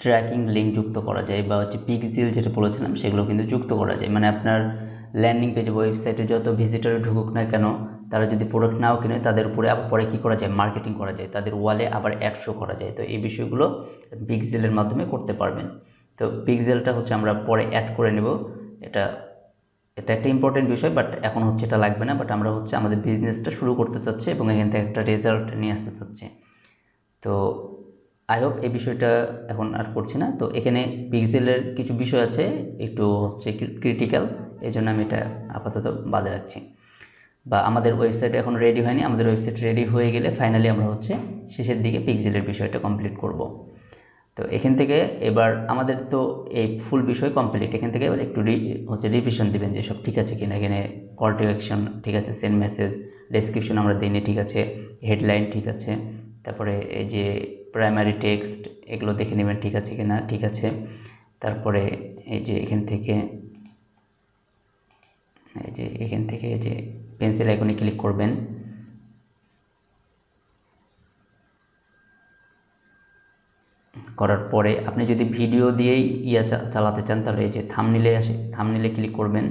ট্র্যাকিং লিঙ্ক যুক্ত করা যায়, বা হচ্ছে পিক্সেল যেটা বলেছিলাম সেগুলো কিন্তু যুক্ত করা যায়। মানে আপনার ল্যান্ডিং পেজে ওয়েবসাইটে যত ভিজিটর ঢুকুক না কেন, তারা যদি প্রোডাক্ট নাও কিনে, তাদের উপরে আবার পরে কী করা যায়, মার্কেটিং করা যায়, তাদের ওয়ালে আবার অ্যাড শো করা যায়। তো এই বিষয়গুলো পিক্সেলের মাধ্যমে করতে পারবেন। তো পিক্সেলটা হচ্ছে আমরা পরে অ্যাড করে নেব। এটা এটা একটা ইম্পর্টেন্ট বিষয়, বাট এখন হচ্ছে এটা লাগবে না। বাট আমরা হচ্ছে আমাদের বিজনেসটা শুরু করতে চাচ্ছি এবং এখান থেকে একটা রেজাল্ট নিয়ে আসতে চাচ্ছি। তো আই হোপ এই বিষয়টা এখন আর করছি না। তো এখানে পিক্সেলের কিছু বিষয় আছে একটু হচ্ছে ক্রিটিক্যাল, এই জন্য আমি এটা আপাতত বাদে রাখছি। বা আমাদের ওয়েবসাইট এখন রেডি হয়নি, আমাদের ওয়েবসাইট রেডি হয়ে গেলে ফাইনালি আমরা হচ্ছে শেষের দিকে পিক্সেলের বিষয়টা কমপ্লিট করব। তো এখান থেকে এবার আমাদের তো এই ফুল বিষয় কমপ্লিট। এখান থেকে এবার একটু হচ্ছে রিভিশন দিবেন যে সব ঠিক আছে কিনা। এখানে কল টু অ্যাকশন ঠিক আছে, সেন্ড মেসেজ, ডেসক্রিপশন আমরা দিইনি ঠিক আছে, হেডলাইন ঠিক আছে, তারপরে এই যে প্রাইমারি টেক্সট এগুলো দেখে নেবেন ঠিক আছে কিনা, ঠিক আছে। তারপরে এই যে এখান থেকে এই যে পেন্সিল আইকনে ক্লিক করবেন। করার পরে আপনি যদি ভিডিও দিয়েই চালাতে চান, তাহলে এই যে থাম্বনেইলে আসে, থাম্বনেইলে ক্লিক করবেন।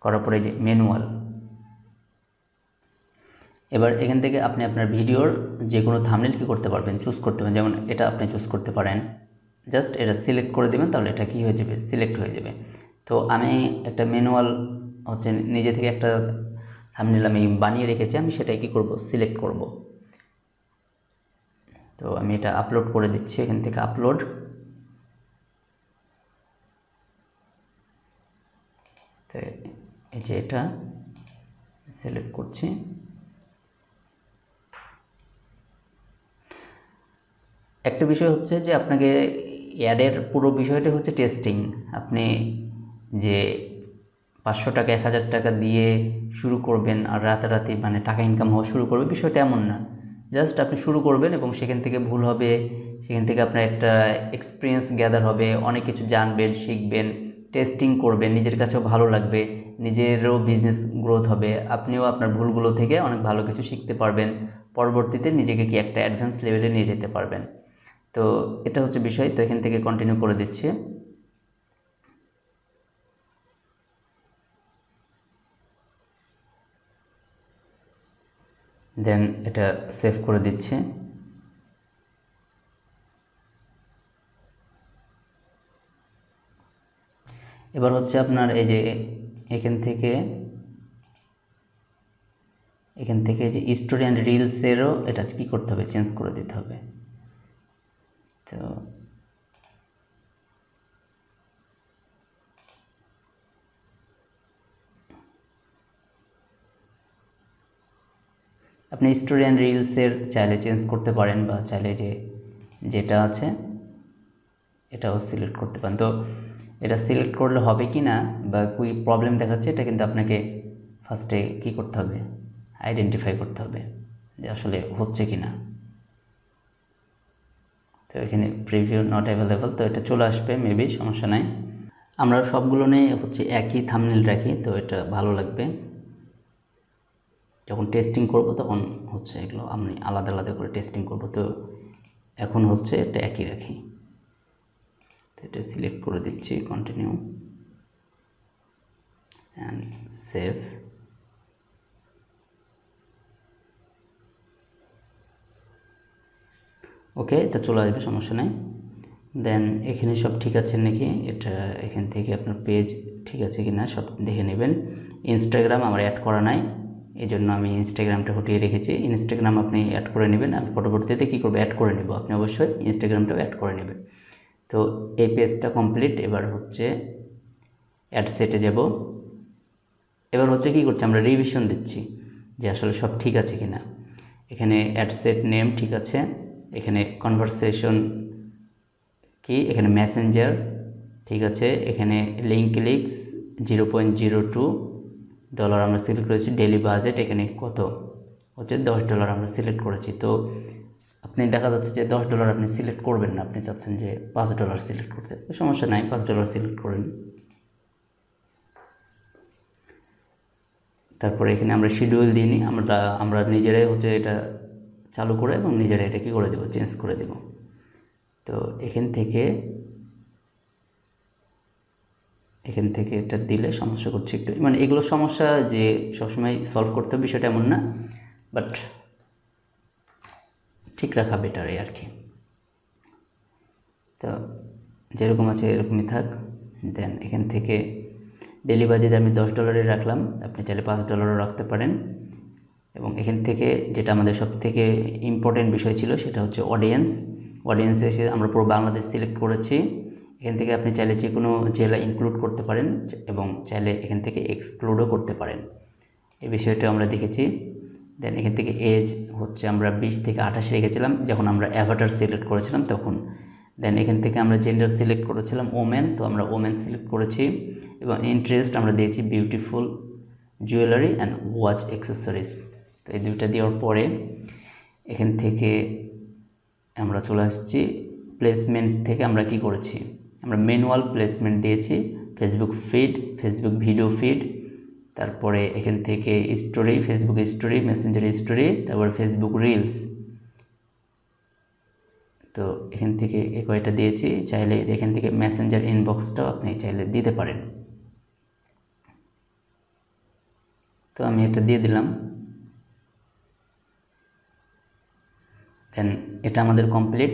করার পরে যে ম্যানুয়াল, এবার এখান থেকে আপনি আপনার ভিডিওর যে কোনো থাম্বনেইল কী করতে পারবেন, চুজ করতে পারেন। যেমন এটা আপনি চুজ করতে পারেন, জাস্ট এটা সিলেক্ট করে দেবেন, তাহলে এটা কী হয়ে যাবে, সিলেক্ট হয়ে যাবে। তো আমি একটা ম্যানুয়াল হচ্ছে নিজে থেকে একটা থাম্বনেইল আমি বানিয়ে রেখেছি, আমি সেটাই কী করব, সিলেক্ট করব। তো আমি এটা আপলোড করে দিচ্ছি, এখান থেকে আপলোড। তো এই যে এটা সিলেক্ট করছি। একটা বিষয় হচ্ছে যে আপনাকে অ্যাডের পুরো বিষয়টা হচ্ছে টেস্টিং। আপনি যে 500 টাকা 1000 টাকা দিয়ে শুরু করবেন আর রাতারাতি মানে টাকা ইনকাম হওয়া শুরু করবে, বিষয়টা এমন না। জাস্ট আপনি শুরু করবেন এবং সেখান থেকে ভুল হবে, সেখান থেকে আপনার একটা এক্সপিরিয়েন্স গ্যাদার হবে, অনেক কিছু জানবেন, শিখবেন, টেস্টিং করবেন, নিজের কাছেও ভালো লাগবে, নিজেরও বিজনেস গ্রোথ হবে, আপনিও আপনার ভুলগুলো থেকে অনেক ভালো কিছু শিখতে পারবেন, পরবর্তীতে নিজেকে কি একটা অ্যাডভান্স লেভেলে নিয়ে যেতে পারবেন। তো এটা হচ্ছে বিষয়। তো এখান থেকে কন্টিনিউ করে দিচ্ছি। দেন এটা সেভ করে দিচ্ছি। এবার হচ্ছে আপনার এই যে এখান থেকে যে স্টোরি অ্যান্ড রিলসেরও এটা কী করতে হবে, চেঞ্জ করে দিতে হবে। তো আপনি স্টোরি অ্যান্ড রিলসের চাইলে চেঞ্জ করতে পারেন, বা চাইলে যে যেটা আছে এটাও সিলেক্ট করতে পারেন। তো এটা সিলেক্ট করলে হবে কি না বা কি প্রবলেম দেখাচ্ছে, এটা কিন্তু আপনাকে ফার্স্টে কী করতে হবে, আইডেন্টিফাই করতে হবে যে আসলে হচ্ছে কি না। তো এখানে প্রিভিউ নট অ্যাভেলেবল, তো এটা চলে আসবে মেবি, সমস্যা নাই। আমরা সবগুলো নিয়ে হচ্ছে একই থাম্বনেইল রাখি, তো এটা ভালো লাগবে। যখন টেস্টিং করব তখন হচ্ছে এগুলো আমি আলাদা আলাদা করে টেস্টিং করব। তো এখন হচ্ছে এটা একই রাখি, তো এটা সিলেক্ট করে দিচ্ছি, কন্টিনিউ অ্যান্ড সেভ। ওকে, এটা চলে আসবে, সমস্যা নেই। দেন এখানে সব ঠিক আছে নাকি, এটা এখান থেকে আপনার পেজ ঠিক আছে কি না সব দেখে নেবেন। ইনস্টাগ্রাম আমার অ্যাড করা নাই, এই জন্য আমি ইনস্টাগ্রামটা হটিয়ে রেখেছি। ইনস্টাগ্রাম আপনি অ্যাড করে নেবেন, আমি পরবর্তীতে কী করবো, অ্যাড করে নেব। আপনি অবশ্যই ইনস্টাগ্রামটাও অ্যাড করে নেবেন। তো এই পেজটা কমপ্লিট। এবার হচ্ছে অ্যাড সেটে যাব। এবার হচ্ছে কী করছি, আমরা রিভিশন দিচ্ছি যে আসলে সব ঠিক আছে কি না। এখানে অ্যাড সেট নেম ঠিক আছে, এখানে কনভারসেশন কি, এখানে মেসেঞ্জার ঠিক আছে, এখানে লিঙ্ক ক্লিকস $0.02 আমরা সিলেক্ট করেছি। ডেইলি বাজেট এখানে কত হচ্ছে, $10 আমরা সিলেক্ট করেছি। তো আপনি দেখা যাচ্ছে যে $10 আপনি সিলেক্ট করবেন না, আপনি চাচ্ছেন যে $5 সিলেক্ট করতে, সমস্যা নাই, $5 সিলেক্ট করেন। তারপরে এখানে আমরা শিডিউল দিই নি, আমরা নিজেরাই হচ্ছে এটা চালু করে এবং নিজেরাই এটা কী করে দেবো, চেঞ্জ করে দেব। তো এখান থেকে এটা দিলে সমস্যা করছে একটু, মানে এগুলো সমস্যা যে সবসময় সলভ করতে হবে বিষয়টা এমন না, বাট ঠিক রাখা বেটার আর কি। তো যেরকম আছে এরকমই থাক। দেন এখান থেকে ডেলি বাজেট আমি $10 রাখলাম, আপনি চাইলে $5 রাখতে পারেন। এবং এখান থেকে যেটা আমাদের সব থেকে ইম্পর্টেন্ট বিষয় ছিল সেটা হচ্ছে অডিয়েন্সে এসে আমরা পুরো বাংলাদেশ সিলেক্ট করেছি। এখান থেকে আপনি চাইলে যে কোনো জেলা ইনক্লুড করতে পারেন এবং চাইলে এখান থেকে এক্সক্লুডও করতে পারেন, এই বিষয়টা আমরা দেখেছি। দেন এখান থেকে এজ হচ্ছে আমরা 20 থেকে 28 রেখেছিলাম যখন আমরা অ্যাভাটার সিলেক্ট করেছিলাম তখন। দেন এখান থেকে আমরা জেন্ডার সিলেক্ট করেছিলাম ওমেন, তো আমরা ওমেন সিলেক্ট করেছি। এবং ইন্টারেস্ট আমরা দিয়েছি beautiful jewellery and watch accessories. তো এই দুইটা দেওয়ার পরে এখান থেকে আমরা চলে আসছি প্লেসমেন্ট থেকে। আমরা কি করেছি, আমরা ম্যানুয়াল প্লেসমেন্ট দিয়েছি, Facebook feed, Facebook video feed, তারপরে এখান থেকে story, Facebook story, Messenger story, তারপর ফেসবুক রিলস। তো এখান থেকে এই কয়টা দিয়েছি, চাইলে এখান থেকে মেসেঞ্জার ইনবক্সটাও আপনি চাইলে দিতে পারেন। তো আমি এটা দিয়ে দিলাম। দেন এটা আমাদের কমপ্লিট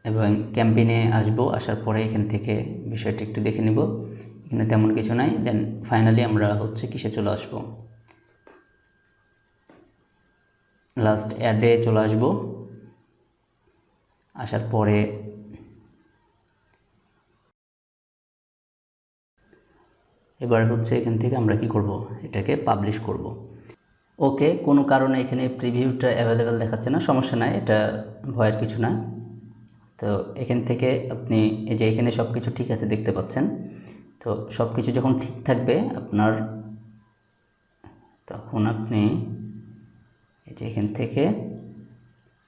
এবং ক্যাম্পেইনে আসবো, আসার পরে এখান থেকে বিষয়টা একটু দেখে নিব, এখানে তেমন কিছু নাই। দেন ফাইনালি আমরা হচ্ছে কিসে চলে আসবো, লাস্ট অ্যাডে চলে আসবো। আসার পরে এবার হচ্ছে এখান থেকে আমরা কি করব, এটাকে পাবলিশ করব। ওকে, কোনো কারণে এখানে প্রিভিউটা অ্যাভেলেবেল দেখাচ্ছে না, সমস্যা নাই, এটা ভয়ের কিছু না। তো এখান থেকে আপনি এই যে এখানে সব কিছু ঠিক আছে দেখতে পাচ্ছেন। তো সব কিছু যখন ঠিক থাকবে আপনার, তখন আপনি এই যে এখান থেকে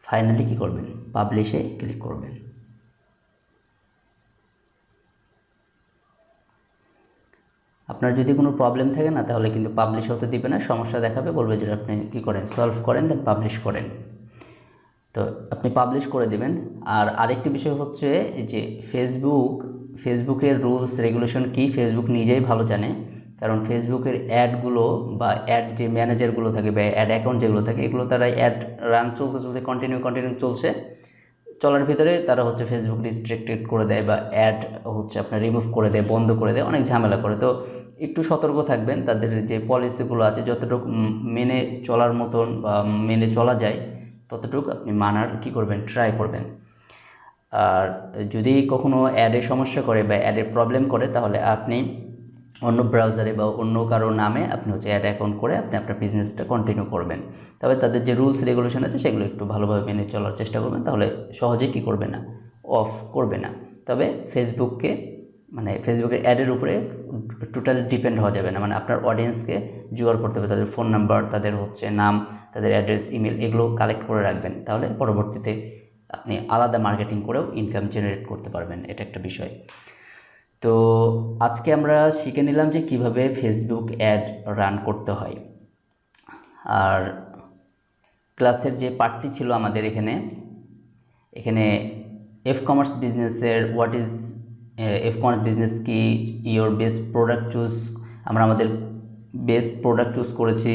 ফাইনালি কী করবেন, পাবলিশে ক্লিক করবেন। আপনার যদি কোনো প্রবলেম থাকে না তাহলে কিন্তু পাবলিশ হতে দিবে না, সমস্যা দেখাবে, বলবে যে আপনি কী করেন, সলভ করেন, দেন পাবলিশ করেন। তো আপনি পাবলিশ করে দিবেন। আর আরেকটি বিষয় হচ্ছে যে ফেসবুকের রুলস রেগুলেশন কি ফেসবুক নিজেই ভালো জানে, কারণ ফেসবুকের অ্যাডগুলো বা অ্যাড যে ম্যানেজারগুলো থাকে বা অ্যাড অ্যাকাউন্ট যেগুলো থাকে এগুলো তারা অ্যাড রান চলতে কন্টিনিউ চলছে, চলার ভিতরে তারা হচ্ছে ফেসবুক রিস্ট্রিক্টেড করে দেয় বা অ্যাড হচ্ছে আপনার রিমুভ করে দেয়, বন্ধ করে দেয়, অনেক ঝামেলা করে। তো একটু সতর্ক থাকবেন, তাদের যে পলিসিগুলো আছে যতটুকু মেনে চলার মতন বা মেনে চলা যায় ততটুকু আপনি মানার কী করবেন, ট্রাই করবেন। আর যদি কখনও অ্যাডে সমস্যা করে বা অ্যাডে প্রবলেম করে তাহলে আপনি অন্য ব্রাউজারে বা অন্য কারো নামে আপনি হচ্ছে অ্যাড অ্যাকাউন্ট করে আপনি আপনার বিজনেসটা কন্টিনিউ করবেন। তবে তাদের যে রুলস রেগুলেশন আছে সেগুলো একটু ভালোভাবে মেনে চলার চেষ্টা করবেন, তাহলে সহজেই কী করবে না, অফ করবে না। তবে ফেসবুকের অ্যাডের উপরে টোটালি ডিপেন্ড হওয়া যাবে না, মানে আপনার অডিয়েন্সকে জোগাড় করতে হবে, তাদের ফোন নাম্বার, তাদের হচ্ছে নাম, তাদের অ্যাড্রেস, ইমেল, এগুলো কালেক্ট করে রাখবেন, তাহলে পরবর্তীতে আপনি আলাদা মার্কেটিং করেও ইনকাম জেনারেট করতে পারবেন, এটা একটা বিষয়। তো আজকে আমরা শিখে নিলাম যে কিভাবে ফেসবুক অ্যাড রান করতে হয়। আর ক্লাসের যে পার্টটি ছিল আমাদের এখানে এফ কমার্স বিজনেসের what is F commerce business কি, ইওর বেস্ট প্রোডাক্ট চুজ, আমরা আমাদের বেস্ট প্রোডাক্ট চুজ করেছি।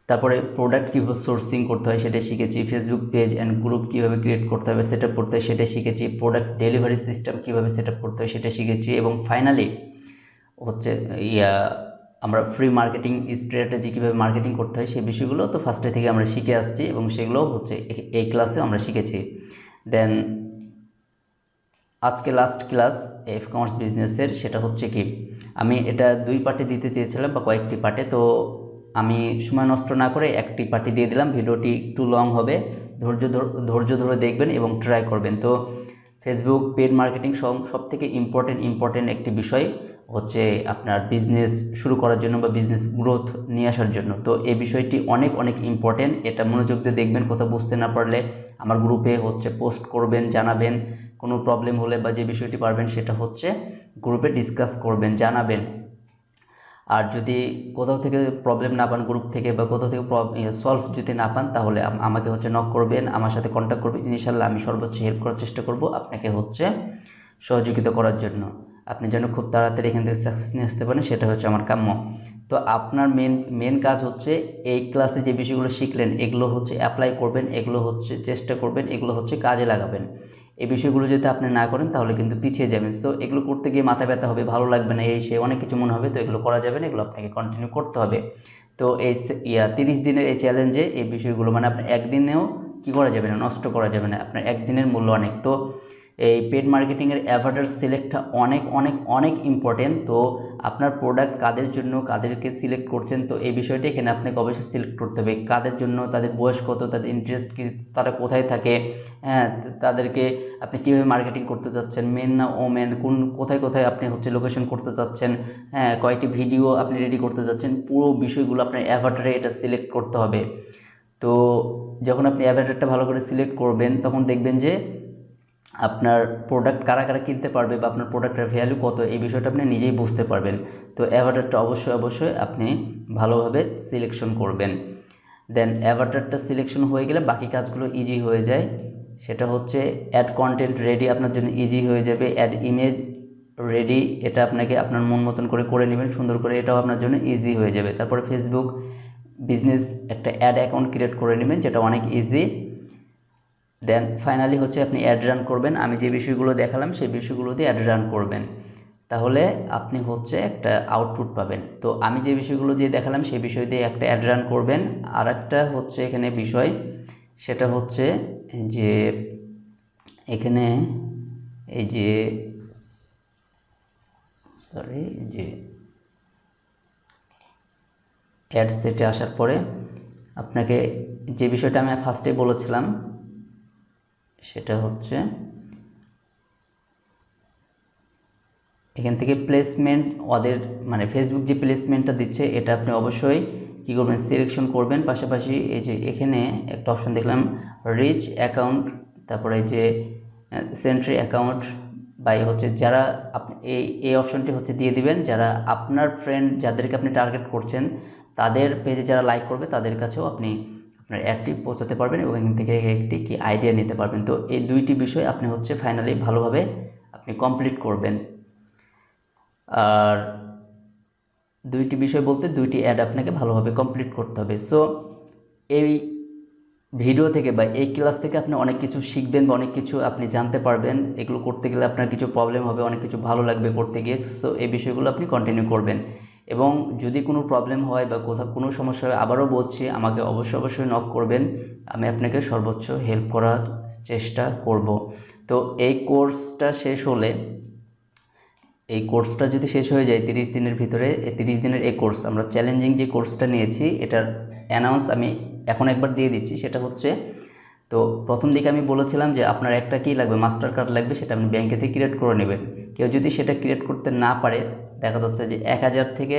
তারপরে প্রোডাক্ট কীভাবে সোর্সিং করতে হয় সেটা শিখেছি, ফেসবুক পেজ অ্যান্ড গ্রুপ কীভাবে ক্রিয়েট করতে হবে সেট আপ করতে হয় সেটা শিখেছি, প্রোডাক্ট ডেলিভারি সিস্টেম কীভাবে সেট আপ করতে হয় সেটা শিখেছি, এবং ফাইনালি হচ্ছে আমরা ফ্রি মার্কেটিং স্ট্র্যাটেজি কীভাবে মার্কেটিং করতে হয় সেই বিষয়গুলো তো ফার্স্টে থেকে আমরা শিখে আসছি এবং সেগুলো হচ্ছে এই ক্লাসে আমরা শিখেছি। দেন আজকে লাস্ট ক্লাস এফ কমার্স বিজনেসের, সেটা হচ্ছে কি আমি এটা 2 পার্টে দিতে চেয়েছিলাম বা কয়েকটি পার্টে, তো আমি সময় নষ্ট না করে একটি পার্টি দিয়ে দিলাম। ভিডিওটি একটু লং হবে, ধৈর্য ধরে দেখবেন এবং ট্রাই করবেন। তো ফেসবুক পেড মার্কেটিং সব থেকে ইম্পর্টেন্ট একটি বিষয় হচ্ছে আপনার বিজনেস শুরু করার জন্য বা বিজনেস গ্রোথ নিয়ে আসার জন্য। তো এই বিষয়টি অনেক ইম্পর্টেন্ট, এটা মনোযোগ দিয়ে দেখবেন। কোথাও বুঝতে না পারলে আমার গ্রুপে হচ্ছে পোস্ট করবেন, জানাবেন। কোনো প্রবলেম হলে বা যে বিষয়টি পারবেন সেটা হচ্ছে গ্রুপে ডিসকাস করবেন, জানাবেন। আর যদি কোথাও থেকে প্রবলেম না পান গ্রুপ থেকে বা কোথাও থেকে সলভ যদি না পান, তাহলে আমাকে হচ্ছে নক করবেন, আমার সাথে কন্ট্যাক্ট করবেন। ইনশাআল্লাহ আমি সর্বোচ্চ হেল্প করার চেষ্টা করব আপনাকে হচ্ছে সহযোগিতা করার জন্য। আপনি যেন খুব তাড়াতাড়ি এখান থেকে সাকসেস নিয়ে আসতে পারেন, সেটা হচ্ছে আমার কাম্য। তো আপনার মেন কাজ হচ্ছে এই ক্লাসে যে বিষয়গুলো শিখলেন এগুলো হচ্ছে অ্যাপ্লাই করবেন, এগুলো হচ্ছে চেষ্টা করবেন, এগুলো হচ্ছে কাজে লাগাবেন। এই বিষয়গুলো যদি আপনি না করেন তাহলে কিন্তু পিছিয়ে যাবেন। তো এগুলো করতে গিয়ে মাথা ব্যথা হবে, ভালো লাগবে না, এই সে অনেক কিছু মনে হবে। তো এগুলো করা যাবে না, এগুলো আপনাকে কন্টিনিউ করতে হবে। তো এই 30 দিনের এই চ্যালেঞ্জে এই বিষয়গুলো মানে আপনার একদিনেও কী করা যাবে না, নষ্ট করা যাবে না। আপনার একদিনের মূল্য অনেক। তো এই পেড মার্কেটিংয়ের অ্যাভাটার সিলেক্টটা অনেক ইম্পর্টেন্ট। তো আপনার প্রোডাক্ট কাদের জন্য, কাদেরকে সিলেক্ট করছেন, তো এই বিষয়টা এখানে আপনাকে অবশ্যই সিলেক্ট করতে হবে। কাদের জন্য, তাদের বয়স কত, তাদের ইন্টারেস্ট কী, তারা কোথায় থাকে, হ্যাঁ, তাদেরকে আপনি কীভাবে মার্কেটিং করতে চাচ্ছেন, মেন না ওমেন, কোথায় আপনি হচ্ছে লোকেশন করতে চাচ্ছেন, হ্যাঁ, কয়টি ভিডিও আপনি রেডি করতে চাচ্ছেন, পুরো বিষয়গুলো আপনার অ্যাভাটারে এটা সিলেক্ট করতে হবে। তো যখন আপনি অ্যাভাটারটা ভালো করে সিলেক্ট করবেন তখন দেখবেন যে আপনার প্রোডাক্ট কারা কিনতে পারবে বা আপনার প্রোডাক্টের ভ্যালু কত, এই বিষয়টা আপনি নিজেই বুঝতে পারবেন। তো অ্যাভাটারটা অবশ্যই আপনি ভালোভাবে সিলেকশন করবেন। দেন অ্যাভাটারটা সিলেকশন হয়ে গেলে বাকি কাজগুলো ইজি হয়ে যায়। সেটা হচ্ছে অ্যাড কন্টেন্ট রেডি আপনার জন্য ইজি হয়ে যাবে, অ্যাড ইমেজ রেডি, এটা আপনাকে আপনার মন মতন করে নেবেন সুন্দর করে, এটাও আপনার জন্য ইজি হয়ে যাবে। তারপরে ফেসবুক বিজনেস একটা অ্যাড অ্যাকাউন্ট ক্রিয়েট করে নেবেন, যেটা অনেক ইজি। দেন ফাইনালি হচ্ছে আপনি অ্যাড রান করবেন। আমি যে বিষয়গুলো দেখালাম সেই বিষয়গুলো দিয়ে অ্যাড রান করবেন, তাহলে আপনি হচ্ছে একটা আউটপুট পাবেন। তো আমি যে বিষয়গুলো দিয়ে দেখালাম সেই বিষয় দিয়ে একটা অ্যাড রান করবেন। আর একটা হচ্ছে এখানে বিষয়, সেটা হচ্ছে যে এখানে এই যে অ্যাড সেটে আসার পরে আপনাকে যে বিষয়টা আমি ফার্স্টে বলেছিলাম সেটা হচ্ছে এখান থেকে প্লেসমেন্ট, ওদের মানে ফেসবুক যে প্লেসমেন্টটা দিচ্ছে এটা আপনি অবশ্যই কী করবেন, সিলেকশন করবেন। পাশাপাশি এই যে এখানে একটা অপশন দেখলাম রিচ অ্যাকাউন্ট, তারপরে এই যে সেন্ট্রি অ্যাকাউন্ট বাই হচ্ছে যারা আপনি এই অপশনটি হচ্ছে দিয়ে দিবেন, যারা আপনার ফ্রেন্ড যাদেরকে আপনি টার্গেট করছেন তাদের পেজে যারা লাইক করবে তাদের কাছেও আপনি আপনার অ্যাডটি পৌঁছাতে পারবেন এবং এখান থেকে একটি কি আইডিয়া নিতে পারবেন। তো এই দুইটি বিষয় আপনি হচ্ছে ফাইনালি ভালোভাবে আপনি কমপ্লিট করবেন। আর দুইটি বিষয় বলতে দুইটি অ্যাড আপনাকে ভালোভাবে কমপ্লিট করতে হবে। সো এই ভিডিও থেকে বা এই ক্লাস থেকে আপনি অনেক কিছু শিখবেন বা অনেক কিছু আপনি জানতে পারবেন। এগুলো করতে গেলে আপনার কিছু প্রবলেম হবে, অনেক কিছু ভালো লাগবে করতে গিয়ে। সো এই বিষয়গুলো আপনি কন্টিনিউ করবেন এবং যদি কোনো প্রবলেম হয় বা কোথাও কোনো সমস্যা হয়, আবারও বলছি আমাকে অবশ্যই নক করবেন, আমি আপনাকে সর্বোচ্চ হেল্প করার চেষ্টা করব। তো এই কোর্সটা শেষ হলে, এই কোর্সটা যদি শেষ হয়ে যায় 30 দিনের ভিতরে, 30 দিনের এই কোর্স আমরা চ্যালেঞ্জিং যে কোর্সটা নিয়েছি এটার অ্যানাউন্স আমি এখন একবার দিয়ে দিচ্ছি। সেটা হচ্ছে, তো প্রথম দিকে আমি বলেছিলাম যে আপনার একটা কী লাগবে, মাস্টার কার্ড লাগবে, সেটা আপনি ব্যাঙ্কে থেকে ক্রিয়েট করে নেবেন। কেউ যদি সেটা ক্রিয়েট করতে না পারে, দেখা যাচ্ছে যে 1000 থেকে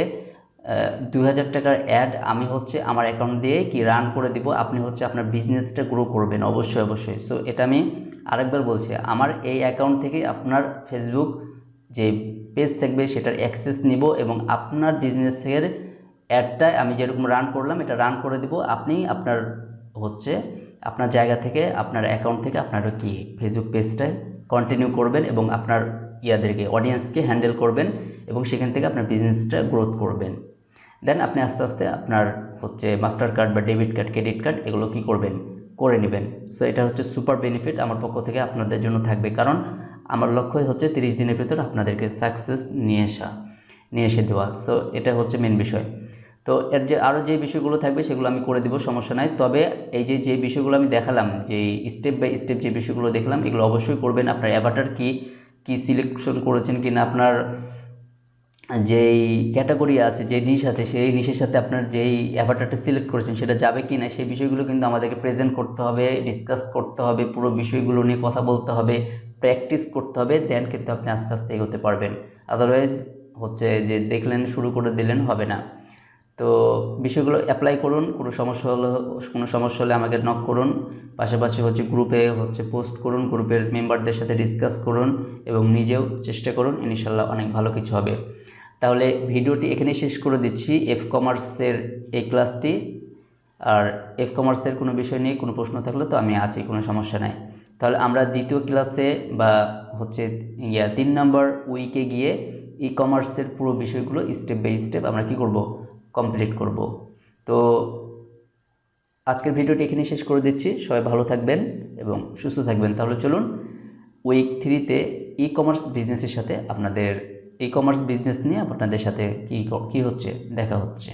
2000 টাকার অ্যাড আমি হচ্ছে আমার অ্যাকাউন্ট দিয়ে কি রান করে দিব, আপনি হচ্ছে আপনার বিজনেসটা গ্রো করবেন অবশ্যই। সো এটা আমি আরেকবার বলছি, আমার এই অ্যাকাউন্ট থেকে আপনার ফেসবুক যে পেজ থাকবে সেটার অ্যাক্সেস নিব এবং আপনার বিজনেসের অ্যাডটা আমি যেরকম রান করলাম এটা রান করে দিব। আপনি আপনার হচ্ছে আপনার জায়গা থেকে, আপনার অ্যাকাউন্ট থেকে আপনার কি ফেসবুক পেজটায় কন্টিনিউ করবেন এবং আপনার ইয়াদেরকে, অডিয়েন্সকে হ্যান্ডেল করবেন এবং সেখান থেকে আপনার বিজনেসটা গ্রোথ করবেন। দেন আপনি আস্তে আস্তে আপনার হচ্ছে মাস্টার কার্ড বা ডেবিট কার্ড, ক্রেডিট কার্ড এগুলো কি করবেন, করে নেবেন। সো এটা হচ্ছে সুপার বেনিফিট আমার পক্ষ থেকে আপনাদের জন্য থাকবে, কারণ আমার লক্ষ্যই হচ্ছে 30 দিনের ভিতরে আপনাদেরকে সাকসেস নিয়ে এসে দেওয়া। সো এটা হচ্ছে মেন বিষয়। তো এর যে আরও যে বিষয়গুলো থাকবে সেগুলো আমি করে দিব, সমস্যা নাই। তবে এই যে বিষয়গুলো আমি দেখালাম, যে স্টেপ বাই স্টেপ যে বিষয়গুলো দেখলাম, এগুলো অবশ্যই করবেন। আপনার অ্যাভাটার কি সিলেকশন করেছেন কিনা, আপনার যেই ক্যাটাগরি আছে, যে নিশ আছে, সেই নিশের সাথে আপনার যেই অ্যাভাটারটা সিলেক্ট করেছেন সেটা যাবে কি না, সেই বিষয়গুলো কিন্তু আমাদেরকে প্রেজেন্ট করতে হবে, ডিসকাস করতে হবে, পুরো বিষয়গুলো নিয়ে কথা বলতে হবে, প্র্যাকটিস করতে হবে। দেন কিন্তু আপনি আস্তে আস্তে এগোতে পারবেন। আদারওয়াইজ হচ্ছে যে দেখলেন শুরু করে দিলেন, হবে না। তো বিষয়গুলো অ্যাপ্লাই করুন। কোনো সমস্যা হলে আমাকে নক করুন। পাশাপাশি হচ্ছে গ্রুপে হচ্ছে পোস্ট করুন, গ্রুপের মেম্বারদের সাথে ডিসকাস করুন এবং নিজেও চেষ্টা করুন, ইনশাল্লাহ অনেক ভালো কিছু হবে। তাহলে ভিডিওটি এখানেই শেষ করে দিচ্ছি, এফ কমার্সের এই ক্লাসটি। আর এফ কমার্সের কোনো বিষয় নিয়ে কোনো প্রশ্ন থাকলে তো আমি আছি, কোনো সমস্যা নাই। তাহলে আমরা দ্বিতীয় ক্লাসে বা হচ্ছে 3 নম্বর উইকে গিয়ে ই কমার্সের পুরো বিষয়গুলো স্টেপ বাই স্টেপ আমরা কি করব, কমপ্লিট করব। তো আজকের ভিডিওটি এখানেই শেষ করে দিচ্ছি। সবাই ভালো থাকবেন এবং সুস্থ থাকবেন। তাহলে চলুন উইক 3তে ই কমার্স বিজনেসের সাথে ই কমার্স বিজনেস নিয়ে আপনাদের সাথে কি হচ্ছে দেখা হচ্ছে।